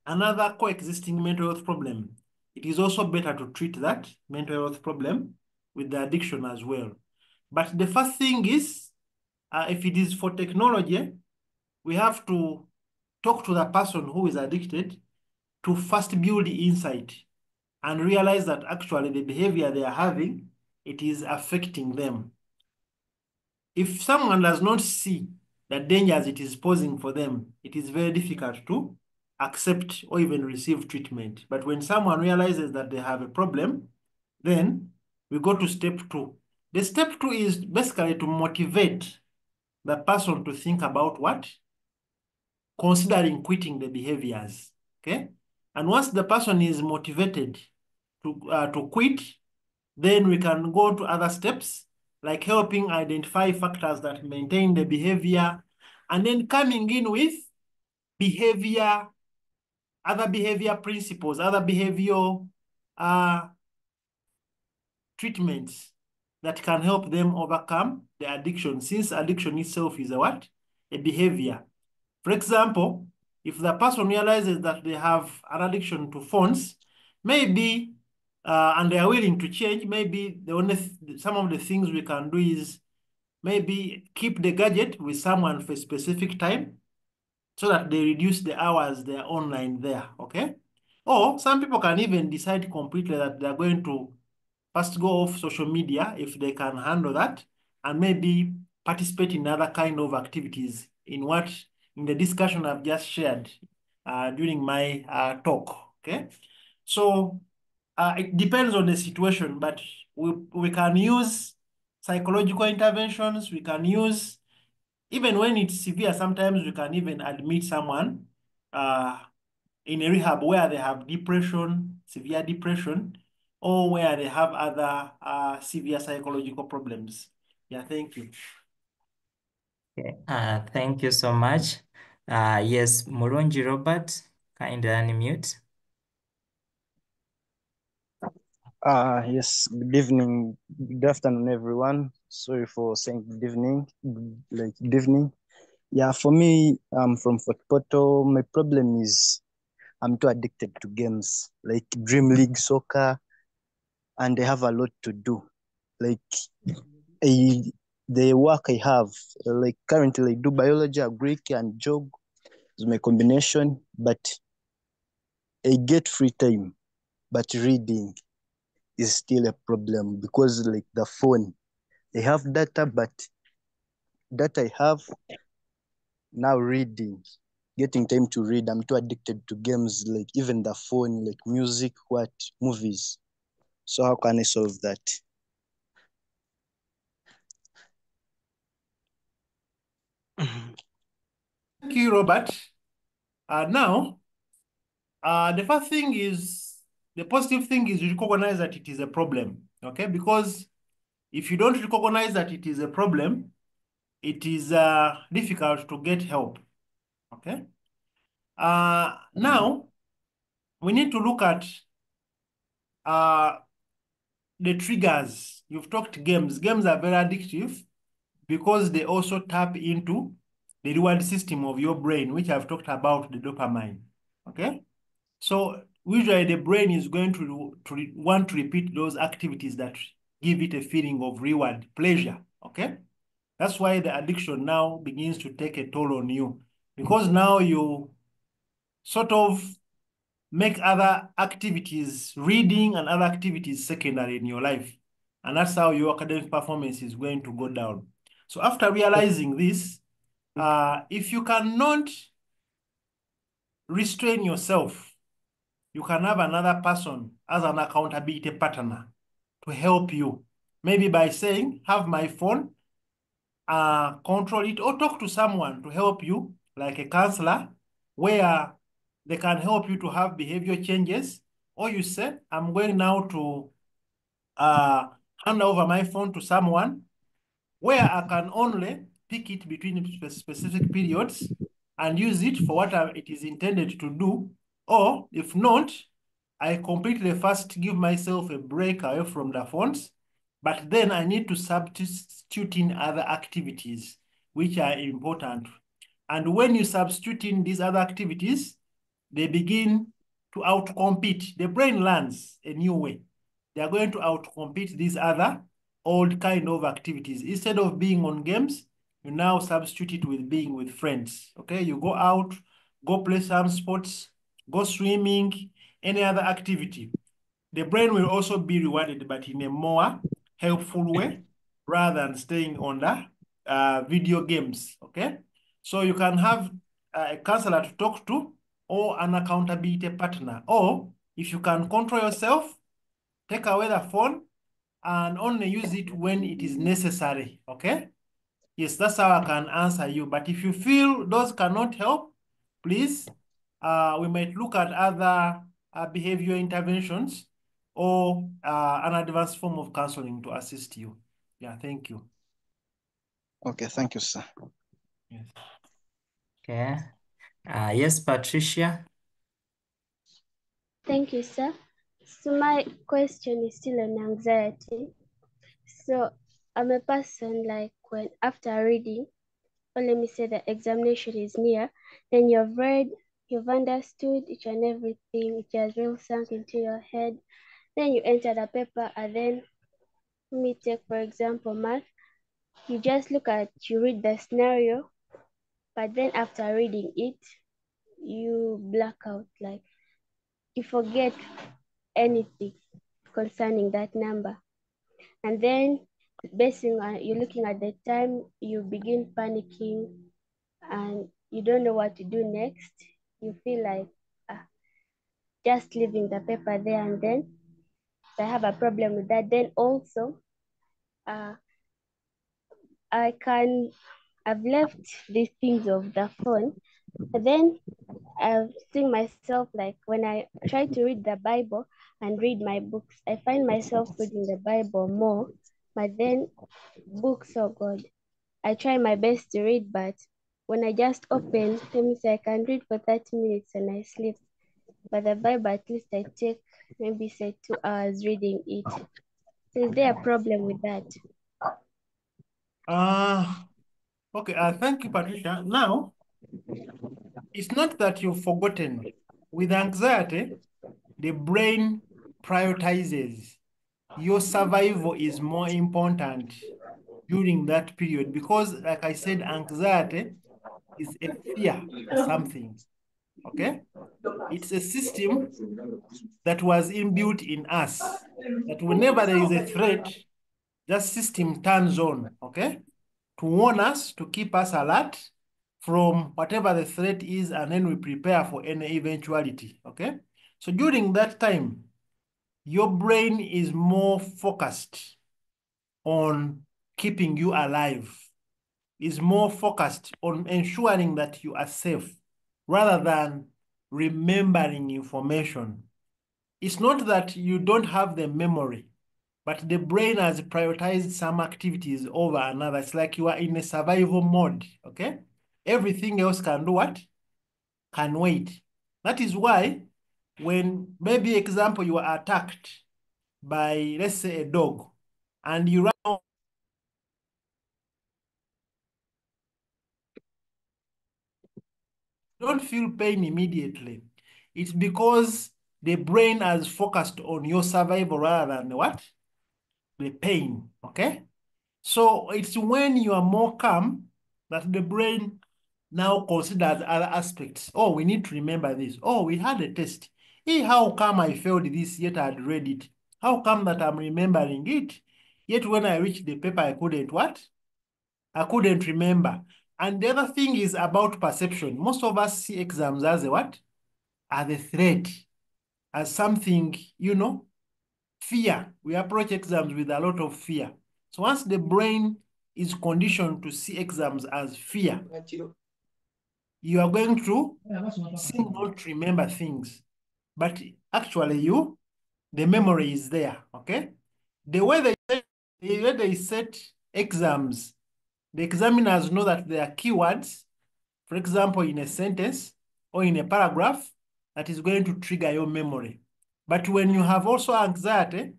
another coexisting mental health problem, it is also better to treat that mental health problem with the addiction as well. But the first thing is, if it is for technology, we have to talk to the person who is addicted to first build insight and realize that actually the behavior they are having, it is affecting them. If someone does not see the dangers it is posing for them, it is very difficult to accept or even receive treatment. But when someone realizes that they have a problem, then we go to step 2. The step 2 is basically to motivate the person to think about what? Considering quitting the behaviors, okay? And once the person is motivated to quit, then we can go to other steps, like helping identify factors that maintain the behavior, and then coming in with other behavior principles, other behavioral treatments that can help them overcome the addiction, since addiction itself is a what? A behavior. For example, if the person realizes that they have an addiction to phones, maybe, and they are willing to change, maybe some of the things we can do is maybe keep the gadget with someone for a specific time so that they reduce the hours they are online there, okay? Or some people can even decide completely that they're going to first go off social media if they can handle that, and maybe participate in other kind of activities in the discussion I've just shared during my talk, okay? So it depends on the situation, but we can use psychological interventions, we can use, even when it's severe, sometimes we can even admit someone in a rehab where they have depression, severe depression, or where they have other severe psychological problems. Yeah, thank you. Okay. Thank you so much. Yes, Mulungi Robert, kindly unmute. Yes, good evening, good afternoon, everyone. Sorry for saying good evening, good evening. Yeah, for me, I'm from Fort Portal. My problem is I'm too addicted to games like Dream League Soccer, and I have a lot to do. Like the work I have, like currently I do biology, agric, and job is my combination, but I get free time, but reading is still a problem because like the phone, I have data, but that I have now reading, getting time to read. I'm too addicted to games, like even the phone, like music, movies. So how can I solve that? Thank you, Robert. Now, the first thing is, the positive thing is you recognize that it is a problem, okay? Because if you don't recognize that it is a problem, it is difficult to get help, okay? Now, we need to look at the triggers. You've talked games. Games are very addictive because they also tap into the reward system of your brain, which I've talked about, the dopamine, okay? So usually the brain is going to want to repeat those activities that give it a feeling of reward, pleasure, okay? That's why the addiction now begins to take a toll on you, because now you sort of make other activities, reading and other activities secondary in your life. And that's how your academic performance is going to go down. So after realizing this, if you cannot restrain yourself, you can have another person as an accountability partner to help you. Maybe by saying, have my phone, control it, or talk to someone to help you, like a counselor, where they can help you to have behavior changes. Or you say, I'm going now to hand over my phone to someone where I can only pick it between specific periods and use it for what it is intended to do. Or if not, I completely first give myself a break away from the phones, but then I need to substitute in other activities which are important. And when you substitute in these other activities, they begin to outcompete. The brain learns a new way. They are going to outcompete these other old kind of activities. Instead of being on games, you now substitute it with being with friends. Okay, you go out, go play some sports, go swimming, any other activity. The brain will also be rewarded, but in a more helpful way rather than staying on the video games. Okay, so you can have a counselor to talk to or an accountability partner. Or if you can control yourself, take away the phone and only use it when it is necessary, okay? Yes, that's how I can answer you. But if you feel those cannot help, please, we might look at other behavior interventions or an advanced form of counseling to assist you. Yeah, thank you. Okay, thank you, sir. Yes. Okay. Yes, Patricia. Thank you, sir. So my question is still on anxiety. So I'm a person like when after reading, or let me say the examination is near, then you've read, you've understood each and everything, it has really sunk into your head. Then you enter the paper and then let me take for example math. You just you read the scenario, but then after reading it, you black out, like you forget anything concerning that number. And then basing on you're looking at the time, you begin panicking and you don't know what to do next. You feel like just leaving the paper there and then. So I have a problem with that. Then also, I've left these things of the phone. And then I've seen myself like when I try to read the Bible and read my books, I find myself reading the Bible more. But then books, oh God, I try my best to read, but when I just open, let me say I can read for 30 minutes and I sleep. But the Bible, at least I take maybe say 2 hours reading it. So is there a problem with that? Okay, thank you, Patricia. Now, it's not that you've forgotten. With anxiety, the brain prioritizes. Your survival is more important during that period because, like I said, anxiety is a fear of something, okay? It's a system that was inbuilt in us, that whenever there is a threat, that system turns on, okay? To warn us, to keep us alert from whatever the threat is, and then we prepare for any eventuality, okay? So during that time, your brain is more focused on keeping you alive, is more focused on ensuring that you are safe rather than remembering information. It's not that you don't have the memory, but the brain has prioritized some activities over another. It's like you are in a survival mode, okay? Everything else can do what? Can wait. That is why when, maybe example, you are attacked by, let's say, a dog, and you run, don't feel pain immediately. It's because the brain has focused on your survival rather than what? The pain, okay? So it's when you are more calm that the brain now considers other aspects. Oh, we need to remember this. Oh, we had a test. Hey, how come I failed this, yet I had read it? How come that I'm remembering it? Yet when I reached the paper, I couldn't what? I couldn't remember. And the other thing is about perception. Most of us see exams as a what? As a threat, as something, fear. We approach exams with a lot of fear. So once the brain is conditioned to see exams as fear, you are going to seem not to remember things. But actually the memory is there, okay? The way they set exams, the examiners know that there are keywords, for example, in a sentence or in a paragraph, that is going to trigger your memory. But when you have also anxiety,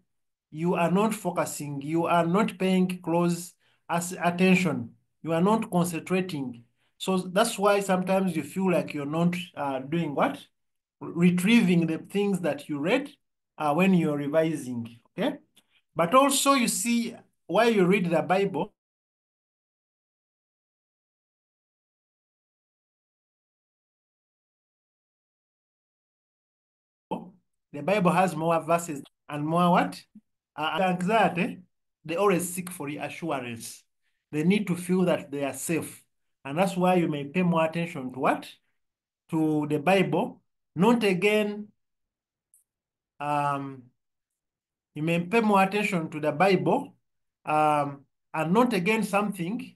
you are not focusing, you are not paying close attention, you are not concentrating. So that's why sometimes you feel like you're not doing what? Retrieving the things that you read when you're revising, okay? But also you see, while you read the Bible, the Bible has more verses and more what? Anxiety, they always seek for reassurance. They need to feel that they are safe. And that's why you may pay more attention to what? To the Bible. Not again, you may pay more attention to the Bible and not again something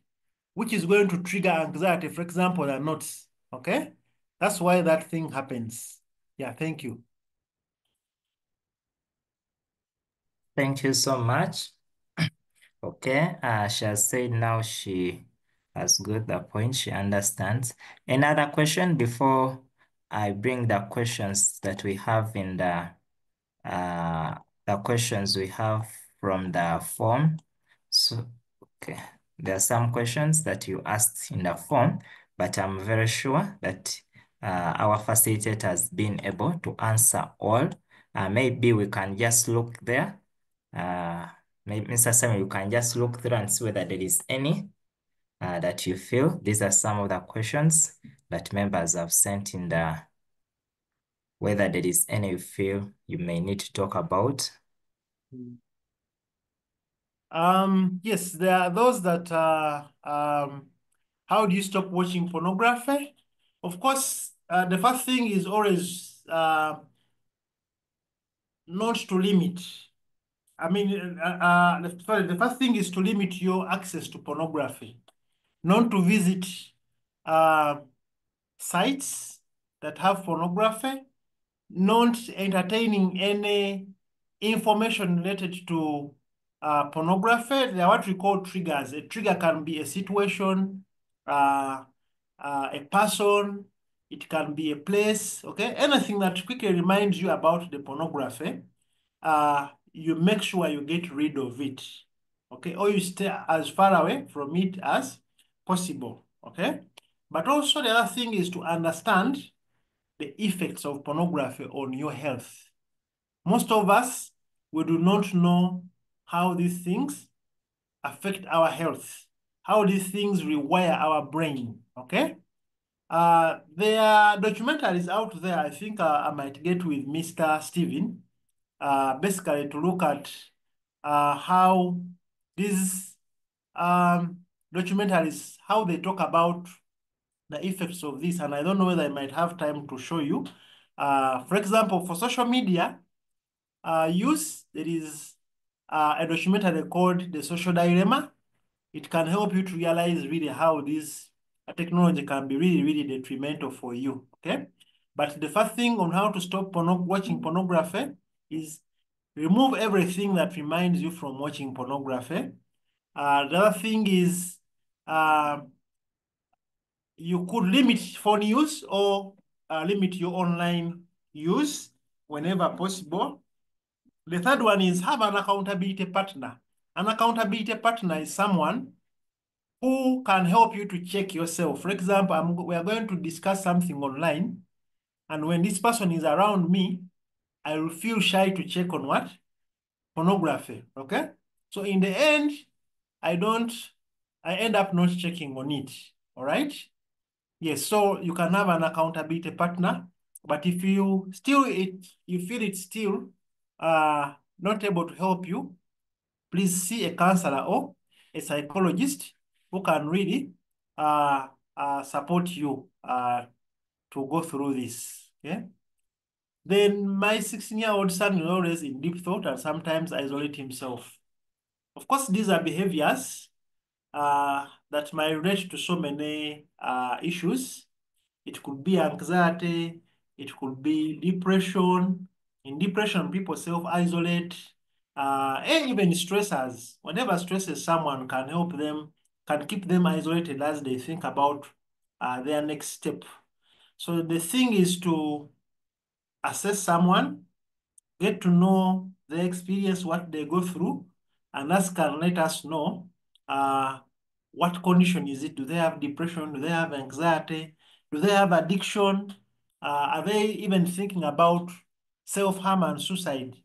which is going to trigger anxiety, for example, the notes, okay? That's why that thing happens. Yeah, thank you. Thank you so much. Okay, she has said now she has got the point, she understands. Another question before I bring the questions that we have in the questions we have from the form. So, okay, there are some questions that you asked in the form, but I'm very sure that our facilitator has been able to answer all. Maybe we can just look there. Maybe Mr. Samuel, you can just look through and see whether there is any that you feel. These are some of the questions that members have sent in whether there is any you feel you may need to talk about. Yes, there are those that how do you stop watching pornography? Of course, the first thing is always not to limit. I mean, the first thing is to limit your access to pornography, not to visit sites that have pornography, not entertaining any information related to pornography. They are what we call triggers. A trigger can be a situation, a person, it can be a place, okay? Anything that quickly reminds you about the pornography, you make sure you get rid of it, okay? Or you stay as far away from it as possible, okay? But also the other thing is to understand the effects of pornography on your health. Most of us, we do not know how these things affect our health, how these things rewire our brain, okay? There are documentaries out there, I think I might get with Mr. Steven, basically to look at how these documentaries, how they talk about the effects of this, and I don't know whether I might have time to show you. For example, for social media use, there is a documentary called The Social Dilemma. It can help you to realize really how this technology can be really, really detrimental for you, okay? But the first thing on how to stop watching pornography is remove everything that reminds you from watching pornography. The other thing is you could limit phone use or limit your online use whenever possible. The third one is have an accountability partner. An accountability partner is someone who can help you to check yourself. For example, we are going to discuss something online, and when this person is around me, I will feel shy to check on what? Pornography, okay? So in the end, I end up not checking on it, all right? Yes, so you can have an accountability partner. But if you feel it's still not able to help you, please see a counselor or a psychologist who can really support you to go through this. Okay. Then my 16-year-old son is always in deep thought and sometimes isolate himself. Of course, these are behaviors that might relate to so many issues. It could be anxiety, it could be depression. In depression, people self-isolate, and even stressors. Whatever stresses someone can help them, can keep them isolated as they think about their next step. So the thing is to assess someone, get to know their experience, what they go through, and that can let us know what condition is it? Do they have depression? Do they have anxiety? Do they have addiction? Are they even thinking about self-harm and suicide?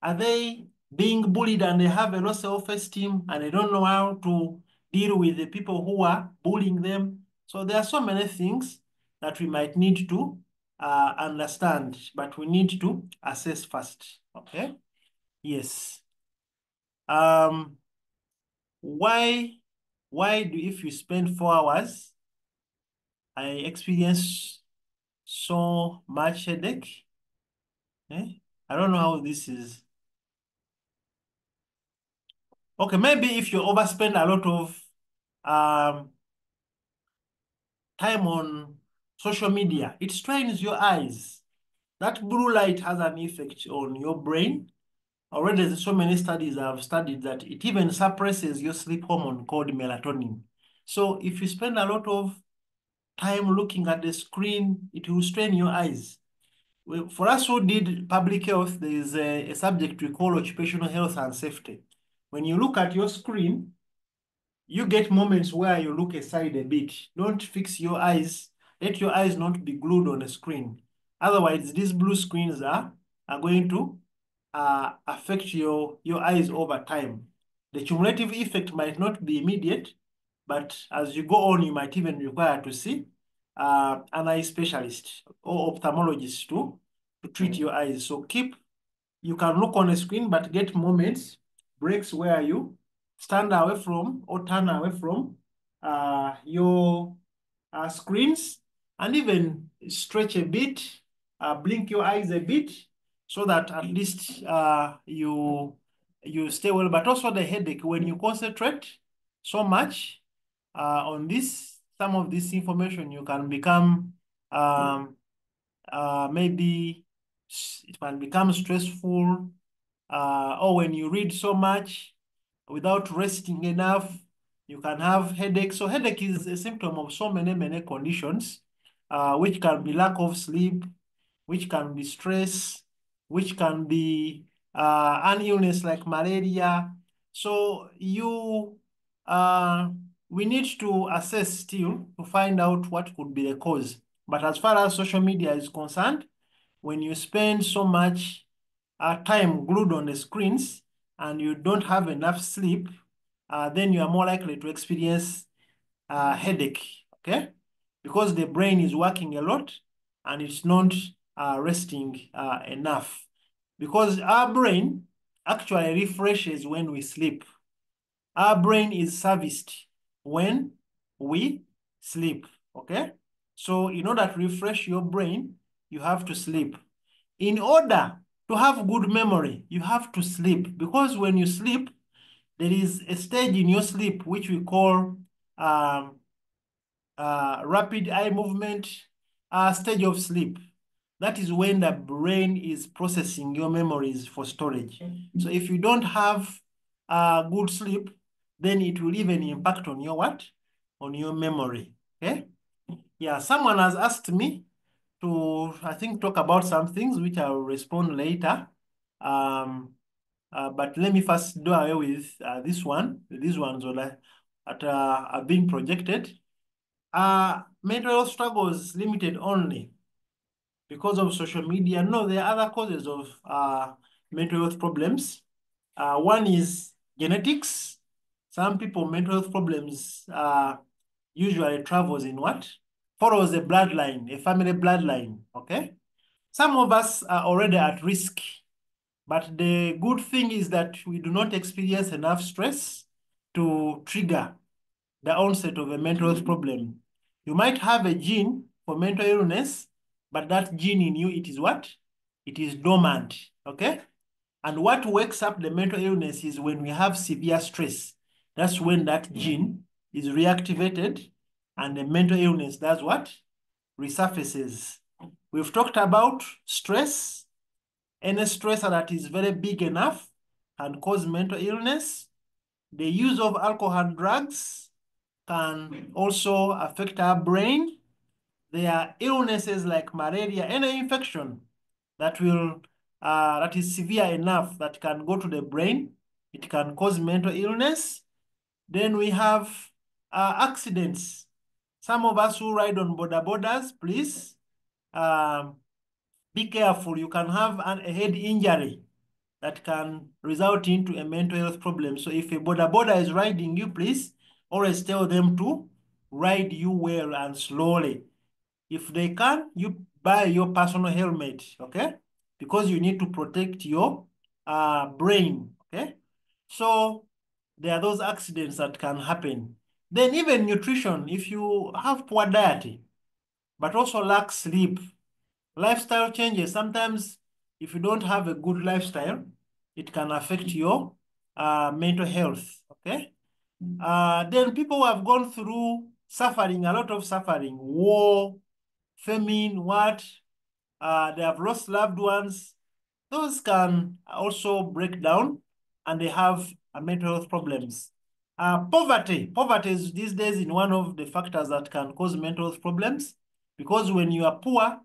Are they being bullied and they have a low self-esteem and they don't know how to deal with the people who are bullying them? So there are so many things that we might need to understand, but we need to assess first, okay? Yes. Why do, if you spend 4 hours, I experience so much headache? I don't know how this is. Okay, maybe if you overspend a lot of time on social media, it strains your eyes. That blue light has an effect on your brain. Already, there's so many studies have studied that it even suppresses your sleep hormone called melatonin. So if you spend a lot of time looking at the screen, it will strain your eyes. For us who did public health, there is a subject we call occupational health and safety. When you look at your screen, you get moments where you look aside a bit. Don't fix your eyes. Let your eyes not be glued on the screen. Otherwise, these blue screens are going to affect your eyes over time. The cumulative effect might not be immediate, but as you go on, you might even require to see an eye specialist or ophthalmologist to treat your eyes. So you can look on a screen, but get moments, breaks where you stand away from or turn away from your screens and even stretch a bit, blink your eyes a bit so that at least you stay well. But also the headache, when you concentrate so much on some of this information, you can become maybe it can become stressful, or when you read so much without resting enough, you can have headache. So headache is a symptom of so many conditions, which can be lack of sleep, which can be stress, which can be an illness like malaria. So we need to assess still to find out what could be the cause. But as far as social media is concerned, when you spend so much time glued on the screens and you don't have enough sleep, then you are more likely to experience headache, okay? Because the brain is working a lot and it's not resting enough. Because our brain actually refreshes when we sleep. Our brain is serviced when we sleep, okay? So in order to refresh your brain, you have to sleep. In order to have good memory, you have to sleep, because when you sleep, there is a stage in your sleep which we call rapid eye movement stage of sleep. That is when the brain is processing your memories for storage. So if you don't have good sleep, then it will even impact on your what? On your memory, okay? Yeah, someone has asked me to, I think, talk about some things which I will respond later. But let me first do away with this one. These ones are being projected. Mental health struggles limited only because of social media. No, there are other causes of mental health problems. One is genetics. Some people, mental health problems usually travels in what? Follows a bloodline, a family bloodline, okay? Some of us are already at risk, but the good thing is that we do not experience enough stress to trigger the onset of a mental health problem. You might have a gene for mental illness, but that gene in you, it is what? It is dormant, okay? And what wakes up the mental illness is when we have severe stress. That's when that gene is reactivated and the mental illness does what? Resurfaces. We've talked about stress. Any stressor that is very big enough can cause mental illness. The use of alcohol and drugs can also affect our brain. There are illnesses like malaria, any infection that is severe enough that can go to the brain. It can cause mental illness. Then we have accidents. Some of us who ride on borders, please be careful. You can have a head injury that can result into a mental health problem. So if a border is riding you, please always tell them to ride you well and slowly. If they can, you buy your personal helmet, okay? Because you need to protect your brain, okay? So there are those accidents that can happen. Then even nutrition, if you have poor diet, but also lack sleep, lifestyle changes. Sometimes if you don't have a good lifestyle, it can affect your mental health, okay? Then people who have gone through suffering, a lot of suffering, war, famine, they have lost loved ones. Those can also break down and they have mental health problems. Poverty is these days in one of the factors that can cause mental health problems, because when you are poor,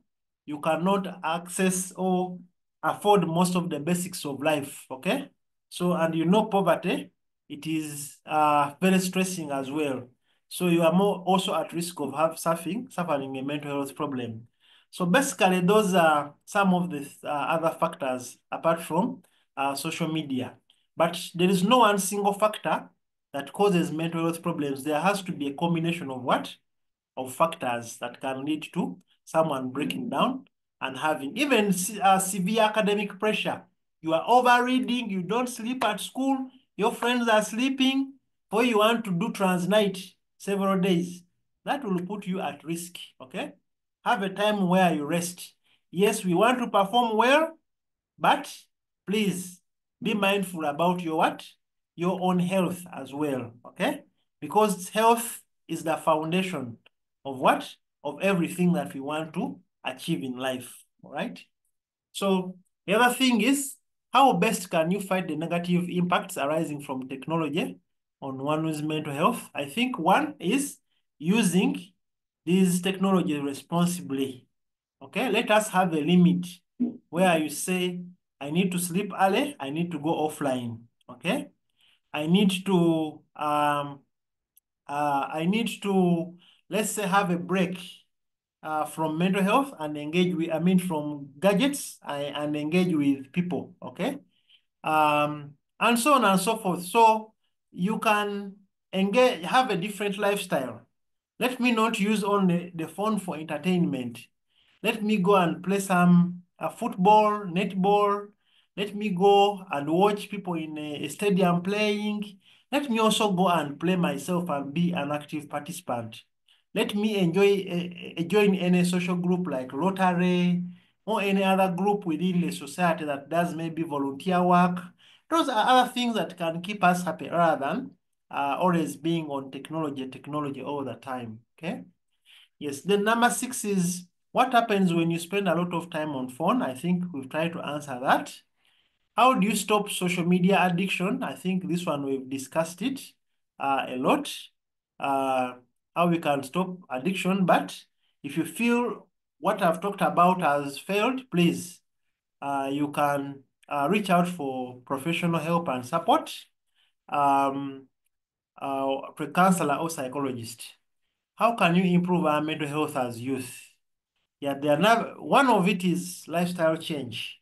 you cannot access or afford most of the basics of life, okay? So, and you know poverty, it is very stressing as well. So you are more also at risk of suffering a mental health problem. So basically, those are some of the other factors apart from social media. But there is no one single factor that causes mental health problems. There has to be a combination of what? Of factors that can lead to someone breaking down and having even severe academic pressure. You are overreading, you don't sleep at school, your friends are sleeping, or you want to do transnight several days. That will put you at risk, okay? Have a time where you rest. Yes, we want to perform well, but please be mindful about your what? Your own health as well, okay? Because health is the foundation of what? Of everything that we want to achieve in life, all right? So the other thing is, how best can you fight the negative impacts arising from technology on one's mental health? I think one is using these technologies responsibly, okay? Let us have a limit where you say, I need to sleep early, I need to go offline, okay? I need to, let's say, have a break from mental health and engage with, from gadgets and engage with people, okay? And so on and so forth. So you can have a different lifestyle. Let me not use only the phone for entertainment. Let me go and play some football, netball. Let me go and watch people in a stadium playing. Let me also go and play myself and be an active participant. Let me join any social group like Rotary or any other group within the society that does maybe volunteer work. Those are other things that can keep us happy rather than always being on technology all the time, okay? Yes, then number 6 is what happens when you spend a lot of time on phone? I think we've tried to answer that. How do you stop social media addiction? I think this one we've discussed it a lot, how we can stop addiction. But if you feel what I've talked about has failed, please, you can reach out for professional help and support, a counselor or psychologist. How can you improve our mental health as youth? Yeah, one of it is lifestyle change,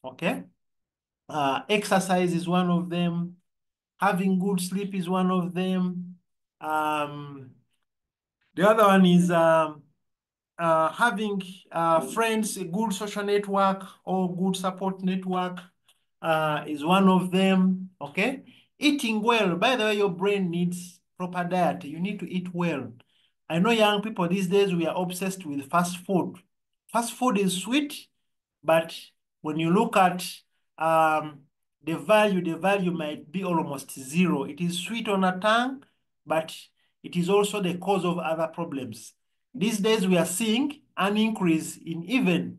okay? Exercise is one of them. Having good sleep is one of them. The other one is having friends, a good social network or good support network is one of them, okay? Eating well, by the way, your brain needs proper diet. You need to eat well. I know young people these days, we are obsessed with fast food. Fast food is sweet, but when you look at the value might be almost zero. It is sweet on the tongue, but it is also the cause of other problems. These days, we are seeing an increase in even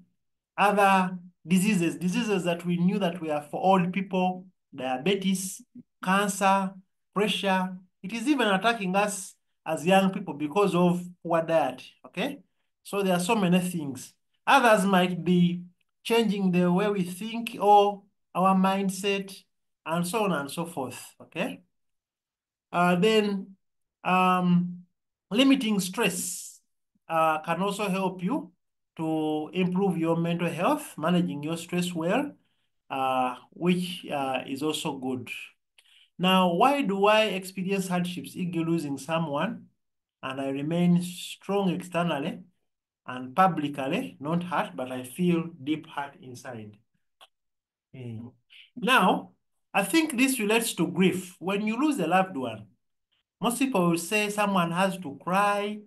other diseases that we knew that were for old people, diabetes, cancer, pressure. It is even attacking us as young people because of poor diet, okay? So there are so many things. Others might be changing the way we think or our mindset and so on and so forth, okay? Then limiting stress can also help you to improve your mental health, managing your stress well, which is also good. Now, why do I experience hardships, e.g. losing someone, and I remain strong externally and publicly, not hurt, but I feel deep hurt inside? Now, I think this relates to grief. When you lose a loved one, most people will say someone has to cry.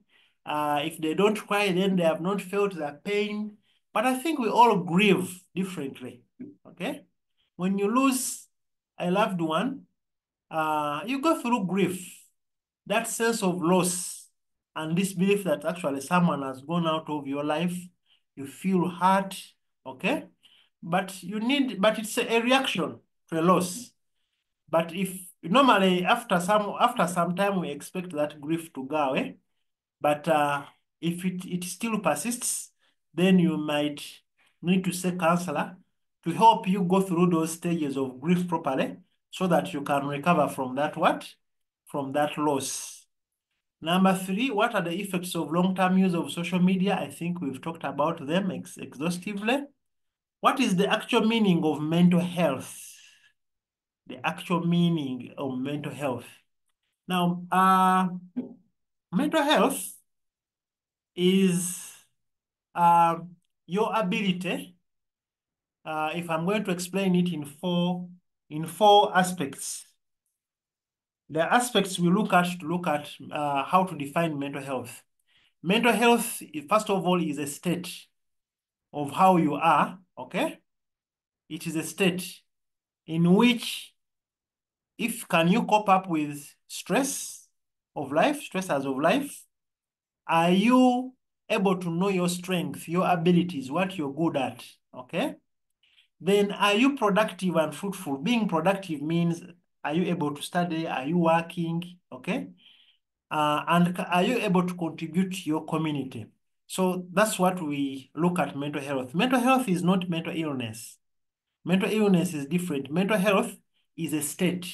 If they don't cry, then they have not felt the pain. But I think we all grieve differently, okay? When you lose a loved one, you go through grief, that sense of loss and this belief that actually someone has gone out of your life. You feel hurt, okay? But it's a reaction to a loss. But if normally after some time we expect that grief to go away, but if it still persists, then you might need to see a counselor to help you go through those stages of grief properly so that you can recover from that from that loss. Number 3, what are the effects of long-term use of social media? I think we've talked about them exhaustively. What is the actual meaning of mental health? The actual meaning of mental health. Now, mental health is your ability, if I'm going to explain it in four aspects. The aspects we look at how to define mental health. Mental health, first of all, is a state of how you are, okay? It is a state in which can you cope up with stressors of life? Are you able to know your strength, your abilities, what you're good at, okay? Then are you productive and fruitful? Being productive means, are you able to study? Are you working, okay? And are you able to contribute to your community? So that's what we look at mental health. Mental health is not mental illness. Mental illness is different. Mental health is a state,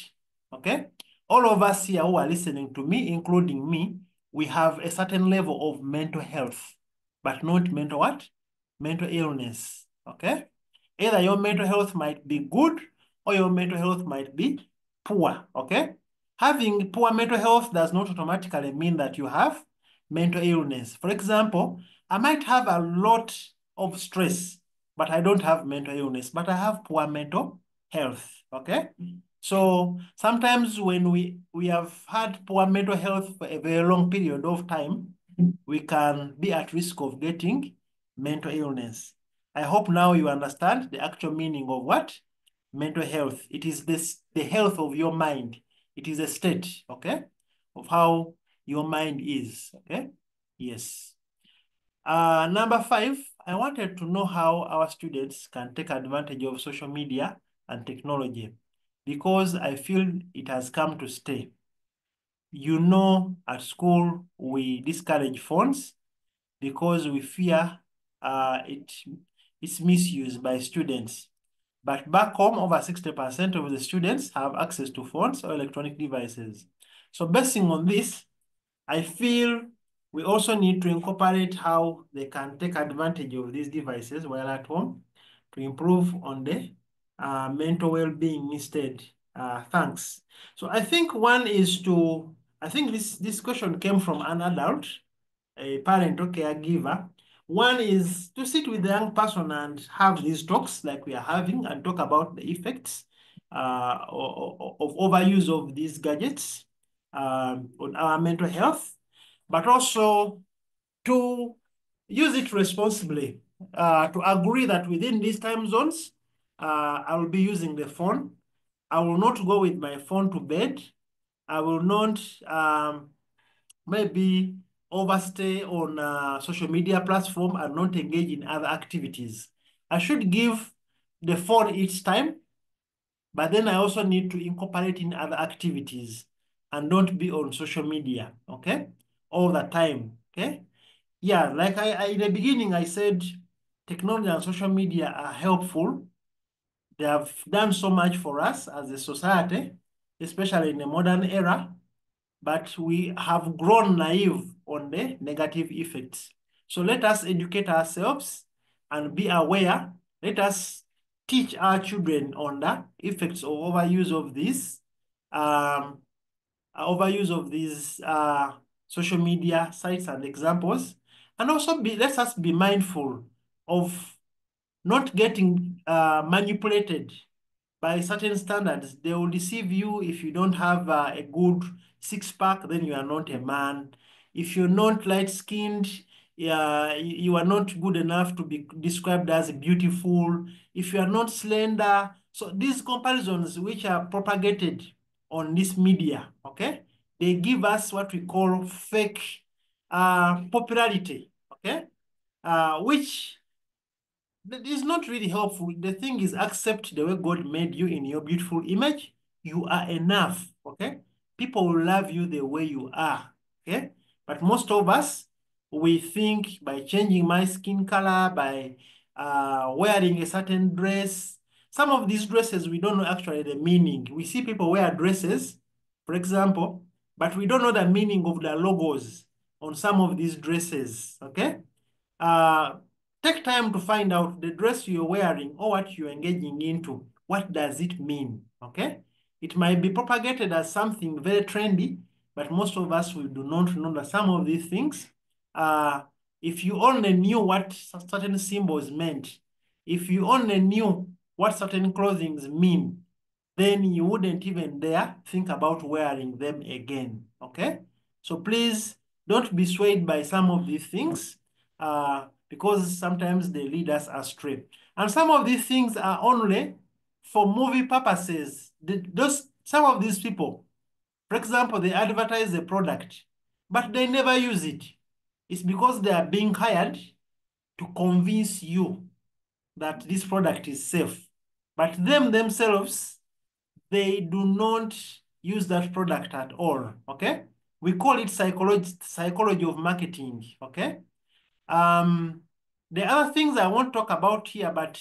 okay? All of us here who are listening to me, including me, we have a certain level of mental health, but not mental what? Mental illness, okay? Either your mental health might be good or your mental health might be poor, okay? Having poor mental health does not automatically mean that you have mental illness. For example, I might have a lot of stress, but I don't have mental illness, but I have poor mental health, okay? So sometimes when we have had poor mental health for a very long period of time, we can be at risk of getting mental illness. I hope now you understand the actual meaning of what? Mental health. It is the health of your mind. It is a state, okay, of how your mind is, okay? Yes. Number 5, I wanted to know how our students can take advantage of social media and technology because I feel it has come to stay. You know, at school, we discourage phones because we fear its misuse by students. But back home, over 60% of the students have access to phones or electronic devices. So basing on this, I feel we also need to incorporate how they can take advantage of these devices while at home to improve on the mental well-being instead. Thanks. So I think one is I think this question came from an adult, a parent or caregiver, One is to sit with the young person and have these talks like we are having and talk about the effects of overuse of these gadgets on our mental health, but also to use it responsibly, to agree that within these time zones, I will be using the phone. I will not go with my phone to bed. I will not maybe overstay on a social media platform and not engage in other activities. I should give the phone its time, but then I also need to incorporate in other activities and don't be on social media, okay? All the time, okay? Yeah, like in the beginning, I said technology and social media are helpful. They have done so much for us as a society, especially in the modern era, but we have grown naive on the negative effects. So let us educate ourselves and be aware. Let us teach our children on the effects of overuse of this, social media sites and examples. And also let us be mindful of not getting manipulated by certain standards. They will deceive you. If you don't have a good six-pack, then you are not a man. If you're not light-skinned, you are not good enough to be described as beautiful. If you are not slender. So these comparisons which are propagated on this media, okay, they give us what we call fake popularity, okay, which that is not really helpful. The thing is, accept the way God made you in your beautiful image. You are enough, okay? People will love you the way you are, okay? But most of us, we think by changing my skin color, by wearing a certain dress. Some of these dresses, we don't know actually the meaning. We see people wear dresses, for example, but we don't know the meaning of the logos on some of these dresses, okay? Take time to find out the dress you're wearing or what you're engaging into. What does it mean? Okay? It might be propagated as something very trendy, but most of us we do not know that some of these things, if you only knew what certain symbols meant, if you only knew what certain clothing mean, then you wouldn't even dare think about wearing them again. Okay? So please don't be swayed by some of these things. Because sometimes they lead us astray. And some of these things are only for movie purposes. Some of these people, for example, they advertise a product, but they never use it. It's because they are being hired to convince you that this product is safe. But themselves, they do not use that product at all, okay? We call it psychology of marketing, okay? The other things I won't talk about here, but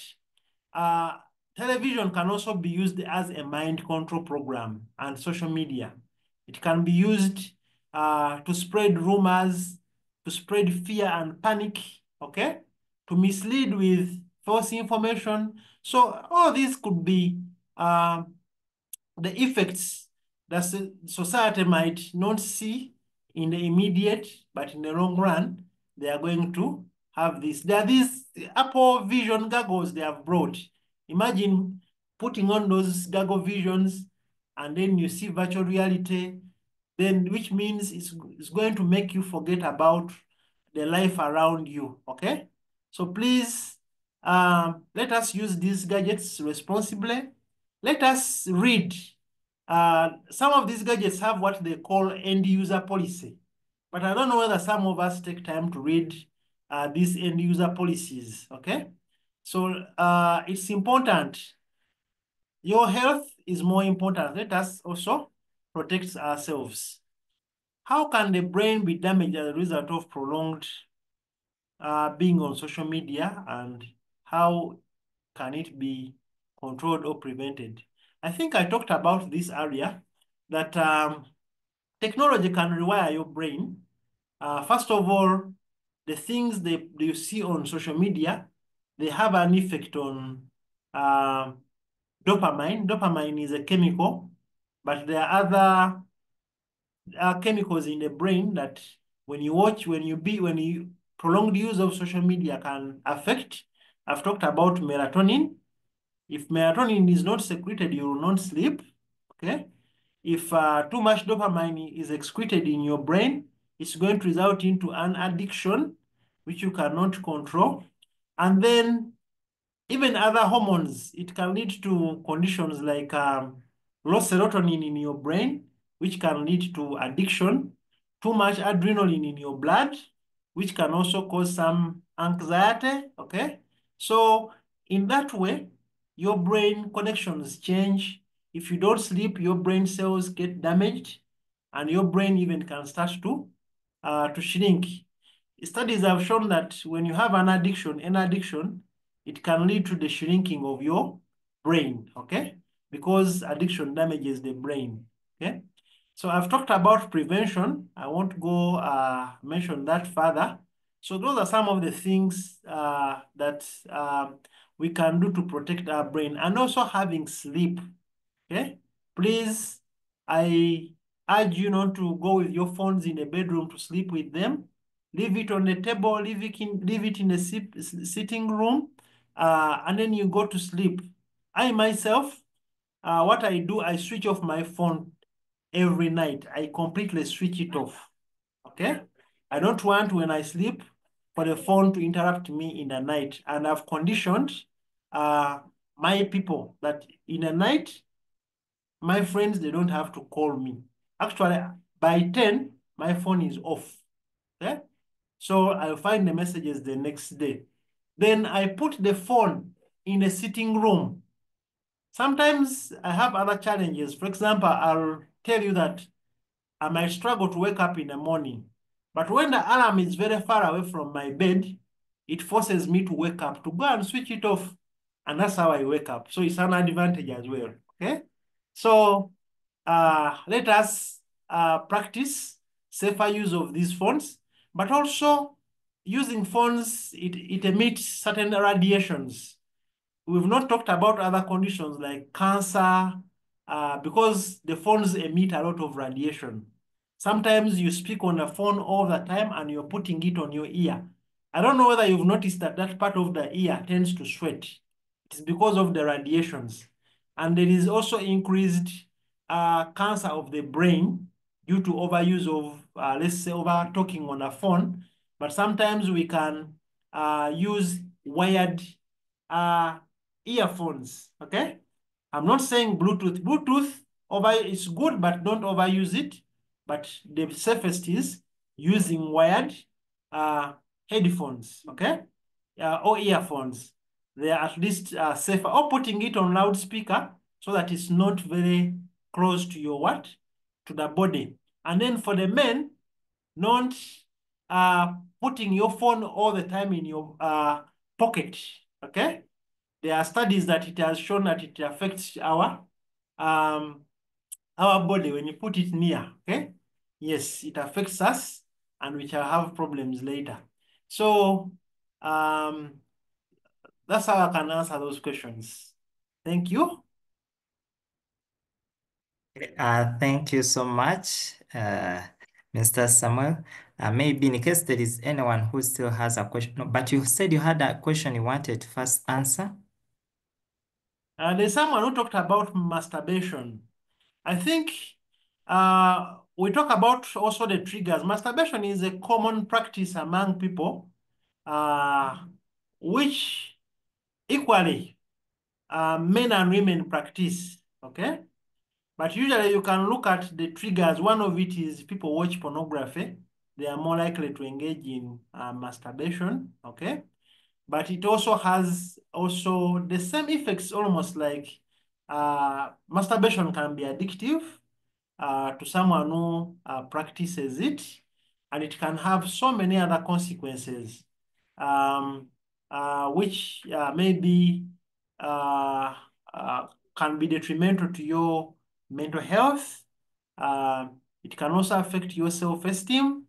television can also be used as a mind control program and social media. It can be used to spread rumors, to spread fear and panic, okay? To mislead with false information. So all these could be the effects that society might not see in the immediate, but in the long run, they are going to have this. There are these Apple Vision goggles they have brought. Imagine putting on those goggle visions and then you see virtual reality, then which means it's going to make you forget about the life around you, okay? So please, let us use these gadgets responsibly. Let us read. Some of these gadgets have what they call end user policy, but I don't know whether some of us take time to read these end user policies, okay? So it's important. Your health is more important. Let us also protect ourselves. How can the brain be damaged as a result of prolonged being on social media, and how can it be controlled or prevented? I think I talked about this earlier, that technology can rewire your brain. First of all, the things you see on social media, they have an effect on dopamine. Dopamine is a chemical, but there are other chemicals in the brain that when you prolonged use of social media can affect. I've talked about melatonin. If melatonin is not secreted, you will not sleep, okay? If too much dopamine is excreted in your brain, it's going to result into an addiction, which you cannot control. And then even other hormones, it can lead to conditions like low serotonin in your brain, which can lead to addiction, too much adrenaline in your blood, which can also cause some anxiety, okay? So in that way, your brain connections change. If you don't sleep, your brain cells get damaged, and your brain even can start to shrink. Studies have shown that when you have an addiction, it can lead to the shrinking of your brain, okay? Because addiction damages the brain, okay? So I've talked about prevention. I won't go mention that further. So those are some of the things that we can do to protect our brain, and also having sleep, okay? Please, I urge you not to go with your phones in a bedroom to sleep with them. Leave it on the table, leave it in the sitting room, and then you go to sleep. I myself, what I do, I switch off my phone every night. I completely switch it off, okay? I don't want when I sleep for the phone to interrupt me in the night. And I've conditioned my people that in the night, my friends, they don't have to call me. Actually, by 10, my phone is off, okay? So I'll find the messages the next day. Then I put the phone in a sitting room. Sometimes I have other challenges. For example, I'll tell you that I might struggle to wake up in the morning. But when the alarm is very far away from my bed, it forces me to wake up, to go and switch it off. And that's how I wake up. So it's an advantage as well, okay? So let us practice safer use of these phones, but also using phones, it emits certain radiations. We've not talked about other conditions like cancer, because the phones emit a lot of radiation. Sometimes you speak on the phone all the time and you're putting it on your ear. I don't know whether you've noticed that that part of the ear tends to sweat. It's because of the radiations. And there is also increased cancer of the brain due to overuse of, let's say, over talking on a phone. But sometimes we can use wired earphones, okay? I'm not saying Bluetooth. Bluetooth is good, but don't overuse it. But the safest is using wired headphones, okay? Or earphones. They are at least safer. Or putting it on loudspeaker so that it's not very close to your what? To the body. And then for the men, not putting your phone all the time in your pocket, okay? There are studies that it has shown that it affects our body when you put it near, okay? Yes, it affects us and we shall have problems later. So that's how I can answer those questions. Thank you. Thank you so much, Mr. Samuel. Maybe in case there is anyone who still has a question, no, but you said you had a question you wanted to first answer. There's someone who talked about masturbation. I think we talk about also the triggers. Masturbation is a common practice among people, which equally men and women practice, okay? But usually you can look at the triggers. One of it is people watch pornography. They are more likely to engage in masturbation, okay? But it also has also the same effects, almost like masturbation can be addictive to someone who practices it, and it can have so many other consequences, which maybe can be detrimental to your mental health. It can also affect your self-esteem.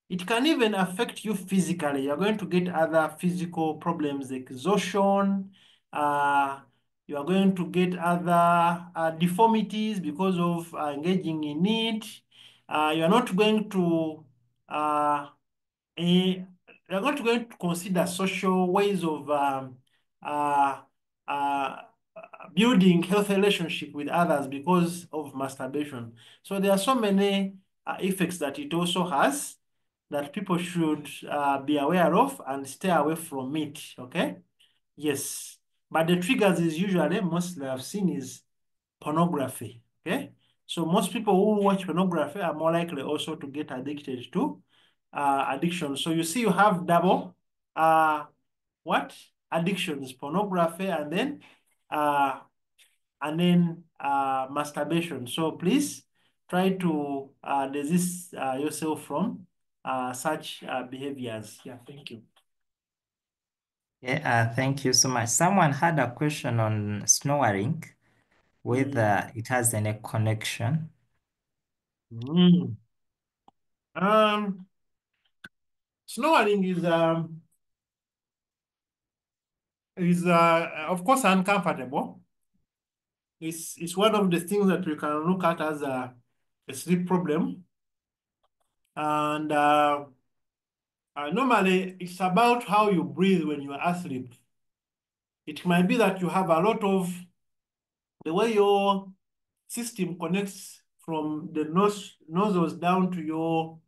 It can even affect you physically. You're going to get other physical problems like exhaustion. You are going to get other deformities because of engaging in it. You are not going to we are going to consider social ways of uh, uh, building healthy relationship with others because of masturbation. So there are so many effects that it also has that people should be aware of and stay away from it, okay? Yes, but the triggers is usually, mostly I've seen is pornography, okay? So most people who watch pornography are more likely also to get addicted to addiction. So you see you have double what? Addictions, pornography, and then masturbation. So please try to desist yourself from such behaviors. Yeah, thank you. Yeah, thank you so much. Someone had a question on snoring, whether it has any connection. Snoring is of course uncomfortable. It's one of the things that we can look at as a sleep problem. And normally it's about how you breathe when you are asleep. It might be that you have a lot of the way your system connects from the nostrils down to your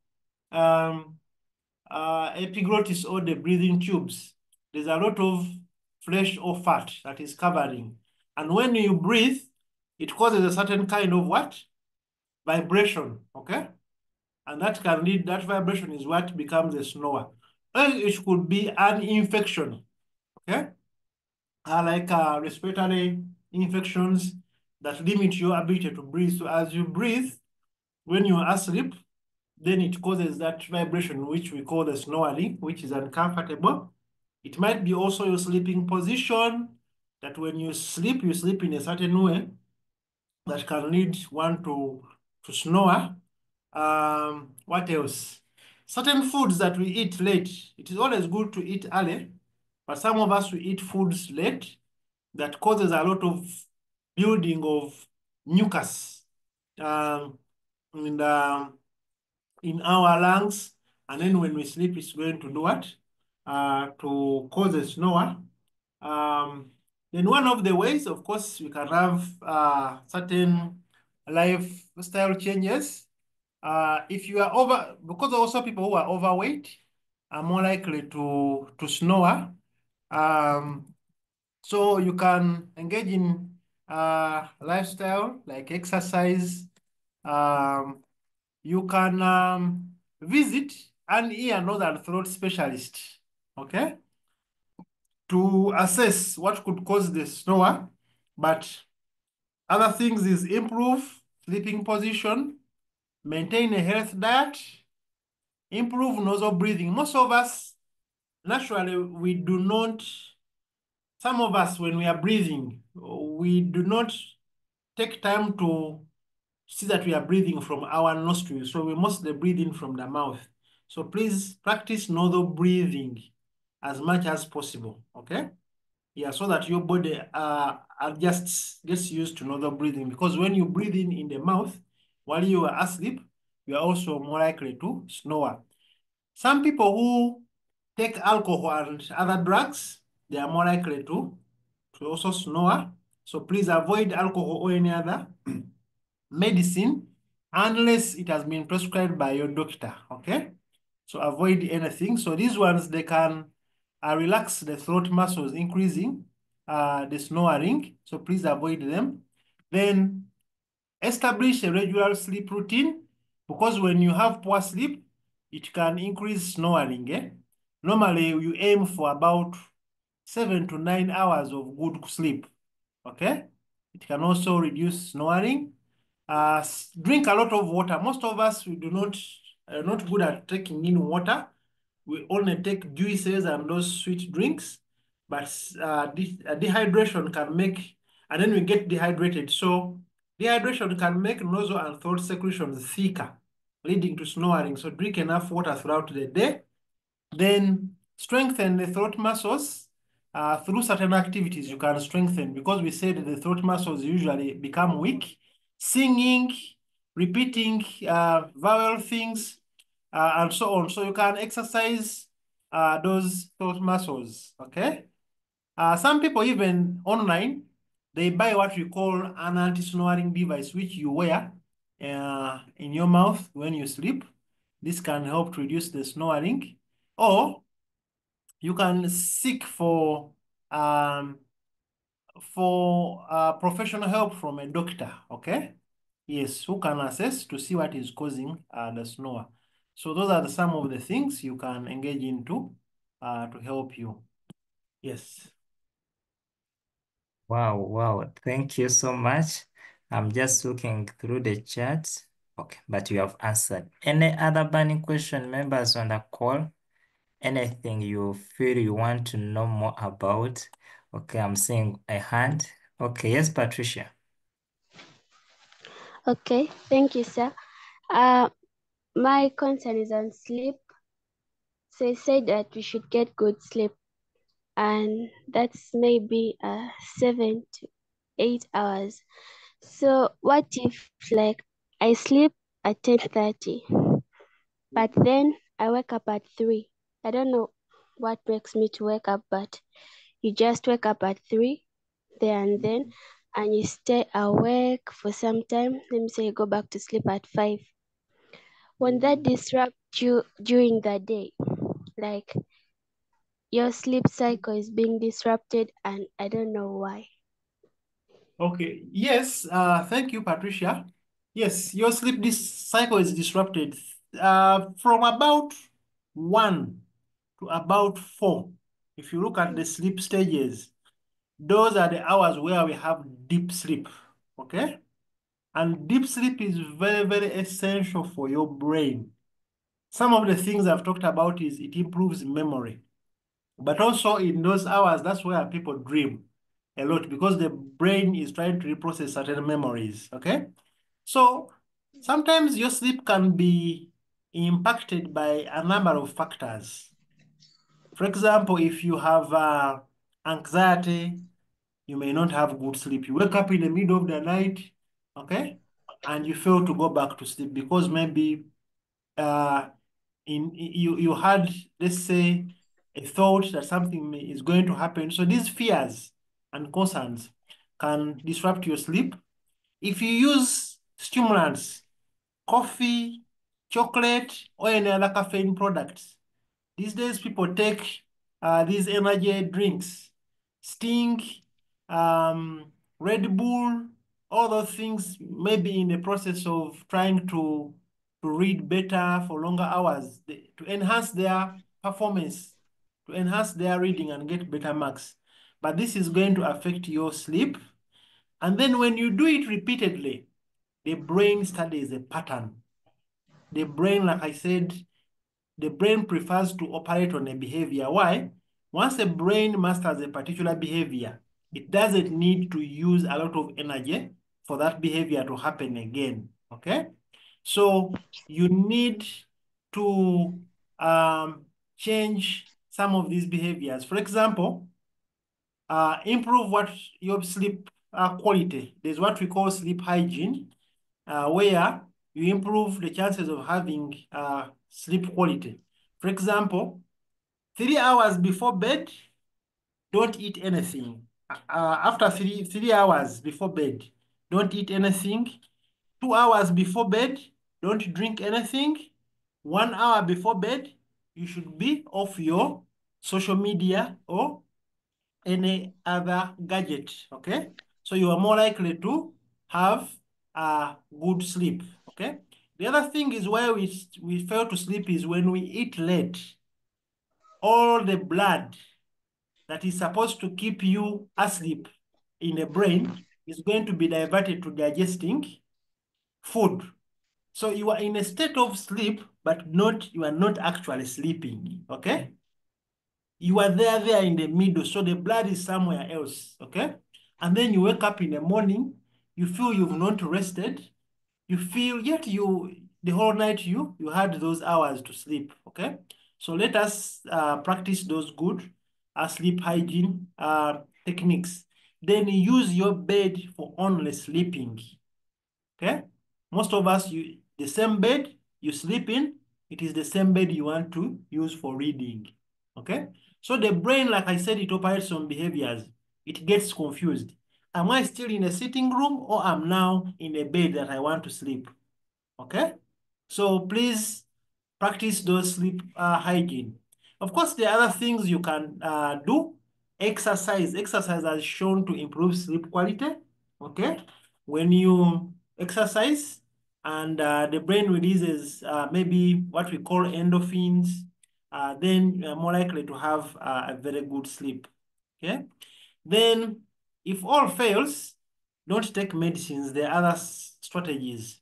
epiglottis or the breathing tubes. There's a lot of flesh or fat that is covering. And when you breathe, it causes a certain kind of what? Vibration, okay? And that can lead, that vibration is what becomes a snore. And it could be an infection, okay? Like respiratory infections that limit your ability to breathe. So as you breathe, when you are asleep, then it causes that vibration, which we call the snoring, which is uncomfortable. It might be also your sleeping position, that when you sleep in a certain way that can lead one to snore. What else? Certain foods that we eat late. It is always good to eat early, but some of us, we eat foods late that causes a lot of building of mucus in our lungs. And then when we sleep, it's going to do what? To cause a snore. Then one of the ways, of course, we can have certain lifestyle changes. If you are because also people who are overweight are more likely to snore. So you can engage in lifestyle like exercise. You can visit an ear, nose, and throat specialist, okay, to assess what could cause the snore. But other things is improve sleeping position, maintain a healthy diet, improve nasal breathing. Most of us, naturally, we do not, some of us, when we are breathing, we do not take time to see that we are breathing from our nostrils. So we mostly breathe in from the mouth. So please practice nasal breathing as much as possible, okay? Yeah, so that your body gets used to nasal breathing, because when you breathe in the mouth while you are asleep, you are also more likely to snore. Some people who take alcohol and other drugs, they are more likely to also snore. So please avoid alcohol or any other medicine unless it has been prescribed by your doctor, okay? So avoid anything. So these ones, they can relax the throat muscles, increasing the snoring. So please avoid them. Then establish a regular sleep routine, because when you have poor sleep, it can increase snoring. Normally, you aim for about 7 to 9 hours of good sleep, okay? It can also reduce snoring. Drink a lot of water. Most of us, we do not not good at taking in water. We only take juices and those sweet drinks, but dehydration can make, and then we get dehydrated. So dehydration can make nasal and throat secretions thicker, leading to snoring. So drink enough water throughout the day. Then strengthen the throat muscles through certain activities. You can strengthen, because we said the throat muscles usually become weak. Singing, repeating vowel things, and so on. So you can exercise those muscles, okay? Some people even online, they buy what we call an anti-snoring device, which you wear in your mouth when you sleep. This can help to reduce the snoring, or you can seek for professional help from a doctor, okay? Yes, who can assess to see what is causing the snore. So those are some of the things you can engage into to help you. Yes. Wow. Thank you so much. I'm just looking through the chat. Okay, but you have answered. Any other burning question, members on the call? Anything you feel you want to know more about? Okay, I'm seeing a hand. Okay, yes, Patricia. Okay, thank you, sir. My concern is on sleep. So you said that we should get good sleep, and that's maybe 7 to 8 hours. So what if like I sleep at 10:30, but then I wake up at 3? I don't know what makes me to wake up, but you just wake up at 3 there and then, and you stay awake for some time. Let me say you go back to sleep at 5. When that disrupt you during the day, like your sleep cycle is being disrupted, and I don't know why. Okay. Yes. Thank you, Patricia. Yes, your sleep cycle is disrupted from about 1 to about 4. If you look at the sleep stages, those are the hours where we have deep sleep. Okay. And deep sleep is very, very essential for your brain. Some of the things I've talked about is it improves memory. But also in those hours, that's where people dream a lot because the brain is trying to reprocess certain memories, okay? So sometimes your sleep can be impacted by a number of factors. For example, if you have anxiety, you may not have good sleep. You wake up in the middle of the night, okay? And you fail to go back to sleep because maybe you had, let's say, a thought that something is going to happen. So these fears and concerns can disrupt your sleep. If you use stimulants, coffee, chocolate, or any other caffeine products, these days people take these energy drinks, Sting, Red Bull, all those things, maybe in the process of trying to read better for longer hours, to enhance their performance, to enhance their reading and get better marks. But this is going to affect your sleep. And then when you do it repeatedly, the brain studies a pattern. The brain, like I said, the brain prefers to operate on a behavior. Why? Once the brain masters a particular behavior, it doesn't need to use a lot of energy for that behavior to happen again, okay? So you need to change some of these behaviors. For example, improve what your sleep quality. There's what we call sleep hygiene, where you improve the chances of having sleep quality. For example, 3 hours before bed, don't eat anything. After three hours before bed, don't eat anything. 2 hours before bed, don't drink anything. 1 hour before bed, you should be off your social media or any other gadget, okay? So you are more likely to have a good sleep, okay? The other thing is where we fail to sleep is when we eat late. All the blood that is supposed to keep you asleep in the brain is going to be diverted to digesting food. So you are in a state of sleep, but you are not actually sleeping, okay? You are there in the middle, so the blood is somewhere else, okay? And then you wake up in the morning, you feel you've not rested, you feel yet the whole night you had those hours to sleep, okay? So let us practice those good sleep hygiene techniques. Then use your bed for only sleeping, okay? Most of us, the same bed you sleep in, it is the same bed you want to use for reading. okay? So the brain, like I said, it operates on behaviors. It gets confused. Am I still in a sitting room or I'm now in a bed that I want to sleep, okay? So please practice those sleep hygiene. Of course, there are other things you can do. Exercise. Exercise has shown to improve sleep quality, okay? When you exercise and the brain releases maybe what we call endorphins, then you're more likely to have a very good sleep, okay? Then if all fails, don't take medicines. There are other strategies.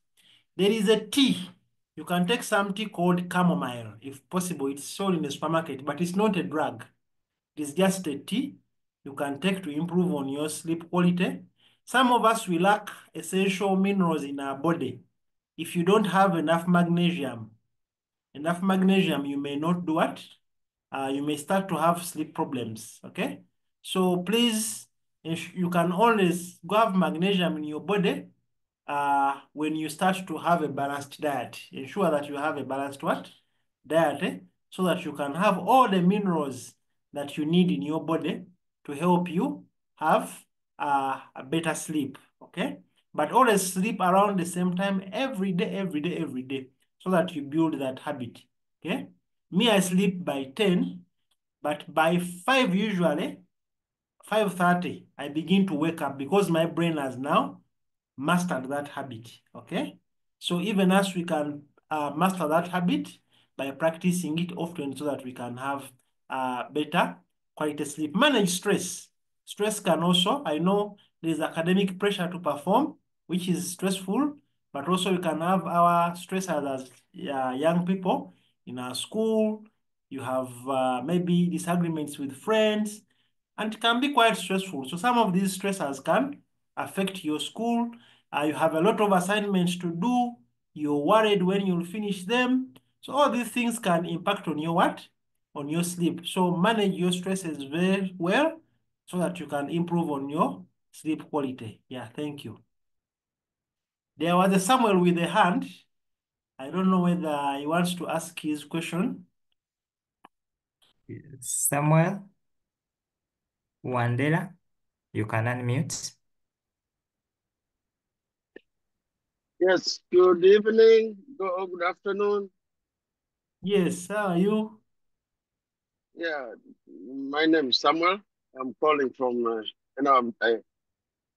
There is a tea. You can take some tea called chamomile. If possible, it's sold in the supermarket, but it's not a drug. It's just a tea you can take to improve on your sleep quality. Some of us, we lack essential minerals in our body. If you don't have enough magnesium, you may not do what? You may start to have sleep problems, okay? So please, you can always have magnesium in your body when you start to have a balanced diet. Ensure that you have a balanced what? Diet, so that you can have all the minerals that you need in your body to help you have a better sleep, okay? But always sleep around the same time every day, so that you build that habit, okay? Me, I sleep by 10, but by 5 usually, 5:30, I begin to wake up because my brain has now mastered that habit, okay? So even as we can master that habit by practicing it often so that we can have better quality sleep. Manage stress. Stress can also, I know there's academic pressure to perform, which is stressful, but also we can have our stressors as young people in our school. You have maybe disagreements with friends, and it can be quite stressful. So some of these stressors can affect your school. You have a lot of assignments to do. You're worried when you'll finish them. So all these things can impact on your what? On your sleep. So manage your stresses very well so that you can improve on your sleep quality. Yeah, thank you. There was a Samuel with a hand. I don't know whether he wants to ask his question. Samuel Wandera, you can unmute. Yes, good evening, good afternoon. Yes, how are you? Yeah, my name is Samuel. I'm calling from,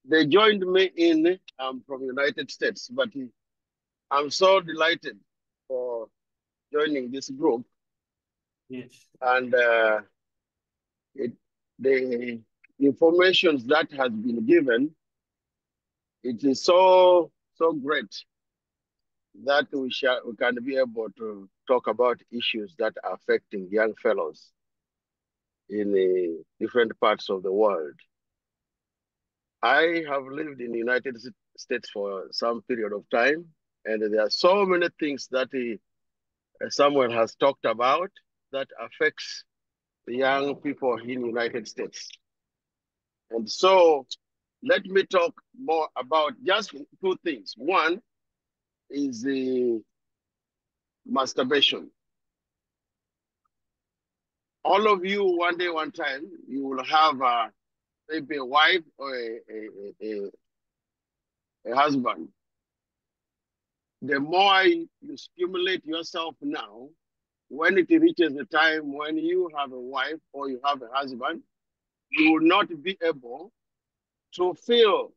they joined me in, I'm from United States, but I'm so delighted for joining this group. Yes. And the information that has been given, it is so great that we can be able to talk about issues that are affecting young fellows in different parts of the world. I have lived in the United States for some period of time, and there are so many things that Samuel has talked about that affects the young people in the United States. And so let me talk more about just two things. One is the masturbation. All of you, one day, one time, you will have maybe a wife or a husband. The more you stimulate yourself now, when it reaches the time when you have a wife or you have a husband, you will not be able to feel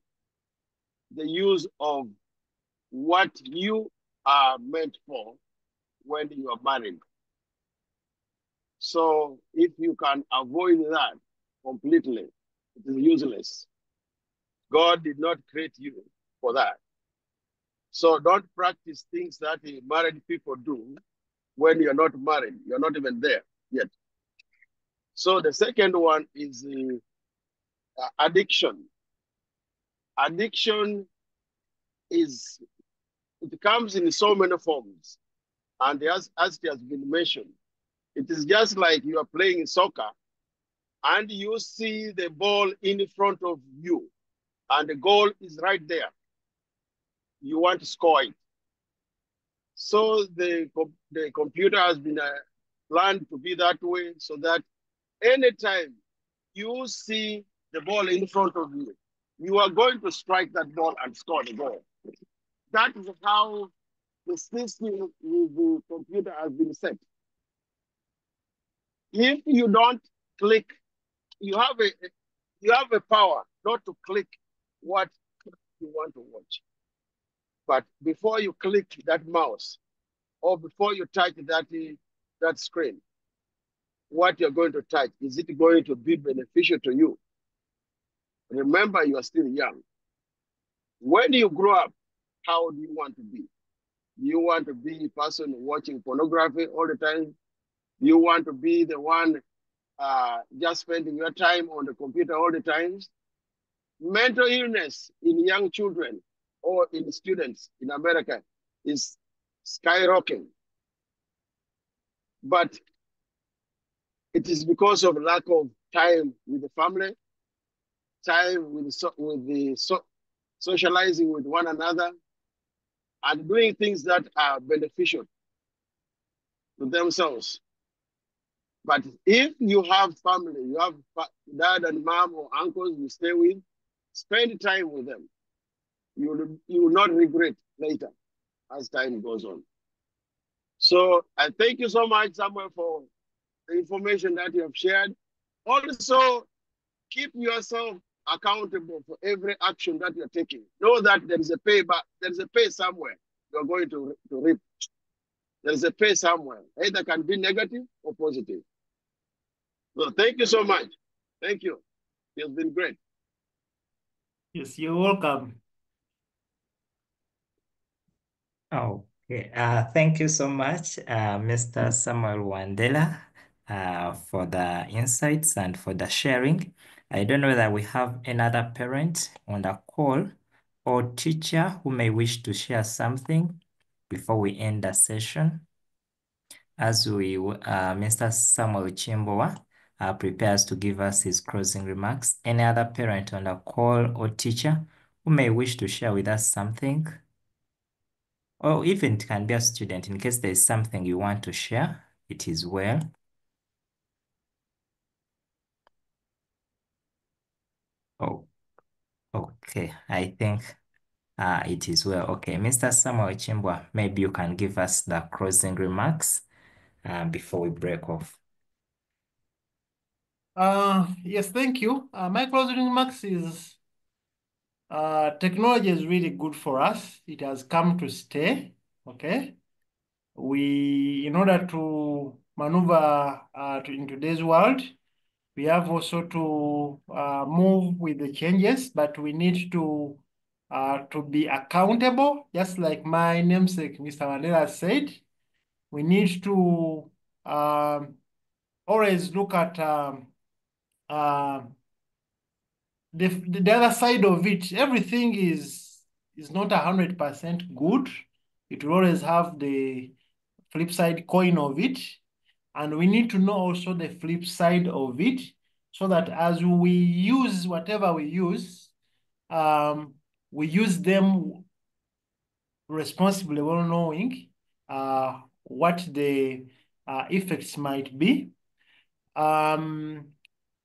the use of what you are meant for when you are married. So if you can avoid that completely, it is useless. God did not create you for that. So don't practice things that married people do when you're not married. You're not even there yet. So the second one is addiction. Addiction it comes in so many forms. And as it has been mentioned, it is just like you are playing soccer and you see the ball in front of you and the goal is right there. You want to score it. So the computer has been planned to be that way so that anytime you see the ball in front of you, you are going to strike that ball and score the goal. That is how the system with the computer has been set. If you don't click, you have a power not to click what you want to watch. But before you click that mouse or before you touch that screen, what you're going to touch, is it going to be beneficial to you? Remember, you are still young. When you grow up, how do you want to be? Do you want to be a person watching pornography all the time? Do you want to be the one just spending your time on the computer all the time? Mental illness in young children or in students in America is skyrocketing. But it is because of lack of time with the family, time with socializing with one another, and doing things that are beneficial to themselves. But if you have family, you have dad and mom or uncles you stay with, spend time with them. You will not regret later as time goes on. So I thank you so much, Samuel, for the information that you have shared. Also, keep yourself accountable for every action that you're taking. Know that there is a pay, but there is a pay somewhere you're going to reap. There is a pay somewhere. Either can be negative or positive. So thank you so much. Thank you. It's been great. Yes, you're welcome. Okay, thank you so much, Mr. Samuel Wandela, for the insights and for the sharing. I don't know that we have another parent on the call or teacher who may wish to share something before we end the session. As Mr. Samuel Chimbowa prepares to give us his closing remarks. Any other parent on the call or teacher who may wish to share with us something? Or even it can be a student, in case there's something you want to share, it is well. Oh, okay, I think it is well. Okay, Mr. Samuel Chimbwa, maybe you can give us the closing remarks before we break off. Yes, thank you. My closing remarks is technology is really good for us. It has come to stay, okay? In order to maneuver in today's world, we have also to move with the changes, but we need to be accountable, just like my namesake, Mr. Wandela, said. We need to always look at the other side of it. Everything is not 100% good. It will always have the flip side coin of it. And we need to know also the flip side of it, so that as we use whatever we use them responsibly, well knowing what the effects might be.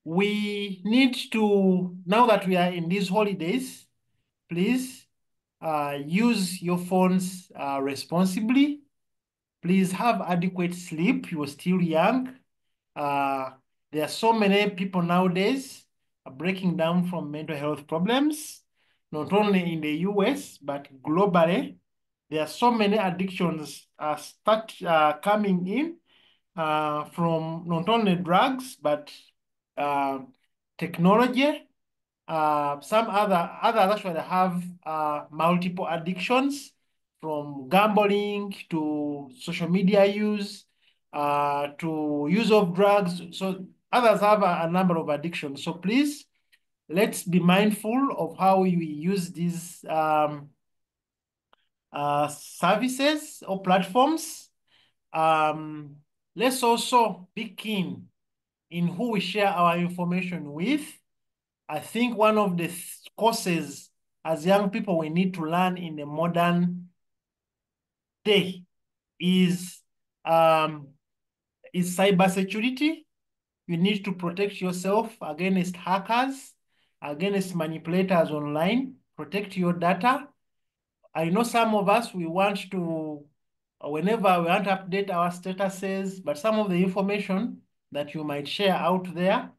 We need to, now that we are in these holidays, please use your phones responsibly. Please have adequate sleep. You are still young. There are so many people nowadays breaking down from mental health problems, not only in the US, but globally. There are so many addictions start coming in from not only drugs, but technology. Some others actually have multiple addictions, from gambling to social media use to use of drugs. So others have a number of addictions. So please, let's be mindful of how we use these services or platforms. Let's also be keen in who we share our information with. I think one of the courses as young people we need to learn in the modern day is cybersecurity. you need to protect yourself against hackers, against manipulators online, protect your data. I know some of us, we want to, whenever we want to update our statuses, but some of the information that you might share out there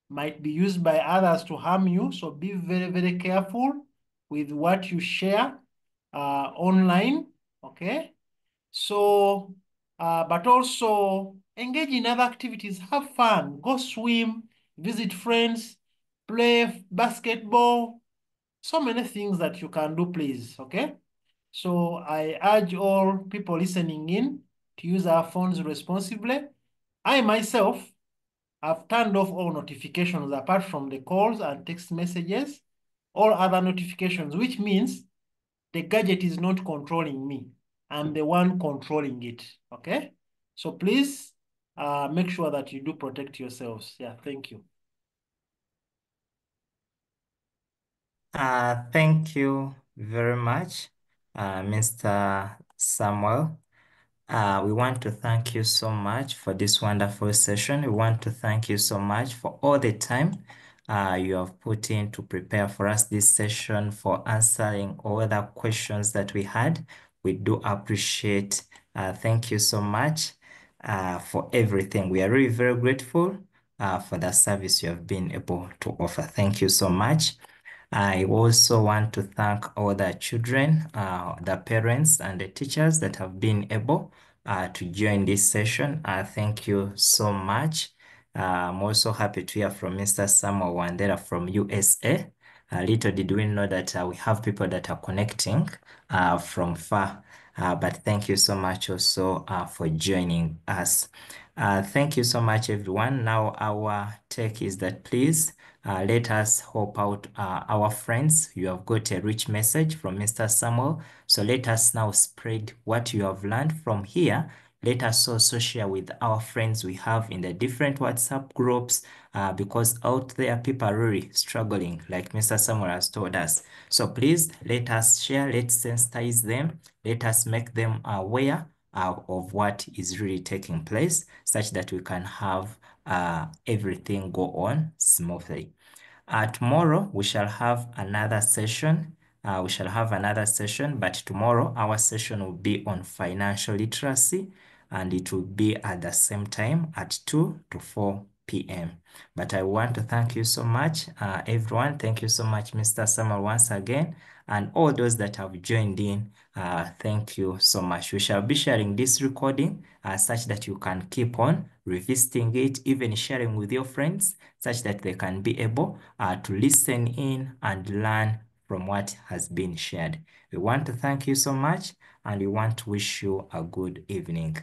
might be used by others to harm you. So be very, very careful with what you share online, okay? So, but also engage in other activities, have fun, go swim, visit friends, play basketball, so many things that you can do, please, okay? So I urge all people listening in to use our phones responsibly. I myself have turned off all notifications apart from the calls and text messages, all other notifications, which means the gadget is not controlling me. I'm the one controlling it, okay? So please make sure that you do protect yourselves. Yeah, thank you. Thank you very much, Mr. Samuel. We want to thank you so much for this wonderful session. We want to thank you so much for all the time you have put in to prepare for us this session, for answering all the questions that we had. We do appreciate. Thank you so much for everything. We are really very grateful for the service you have been able to offer. Thank you so much. I also want to thank all the children, the parents, and the teachers that have been able to join this session. Thank you so much. I'm also happy to hear from Mr. Samuel Wandera from USA. Little did we know that we have people that are connecting from far. But thank you so much also for joining us. Thank you so much, everyone. Now our take is that please let us help out our friends. You have got a rich message from Mr. Samuel. So let us now spread what you have learned from here. Let us also share with our friends we have in the different WhatsApp groups because out there people are really struggling, like Mr. Samuel has told us. So please let us share, let's sensitize them, let us make them aware of what is really taking place such that we can have everything go on smoothly. Tomorrow we shall have another session. But tomorrow our session will be on financial literacy and it will be at the same time at 2 to 4 p.m. But I want to thank you so much, everyone. Thank you so much, Mr. Samuel, once again, and all those that have joined in. Thank you so much. We shall be sharing this recording such that you can keep on revisiting it, even sharing with your friends, such that they can be able to listen in and learn from what has been shared. We want to thank you so much and we want to wish you a good evening.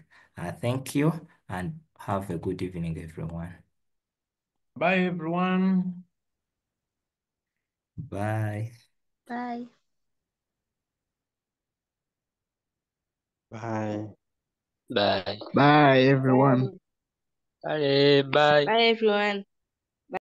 Thank you and have a good evening, everyone. Bye, everyone. Bye. Bye. Bye. Bye. Bye, everyone. Bye. Bye. Bye, everyone.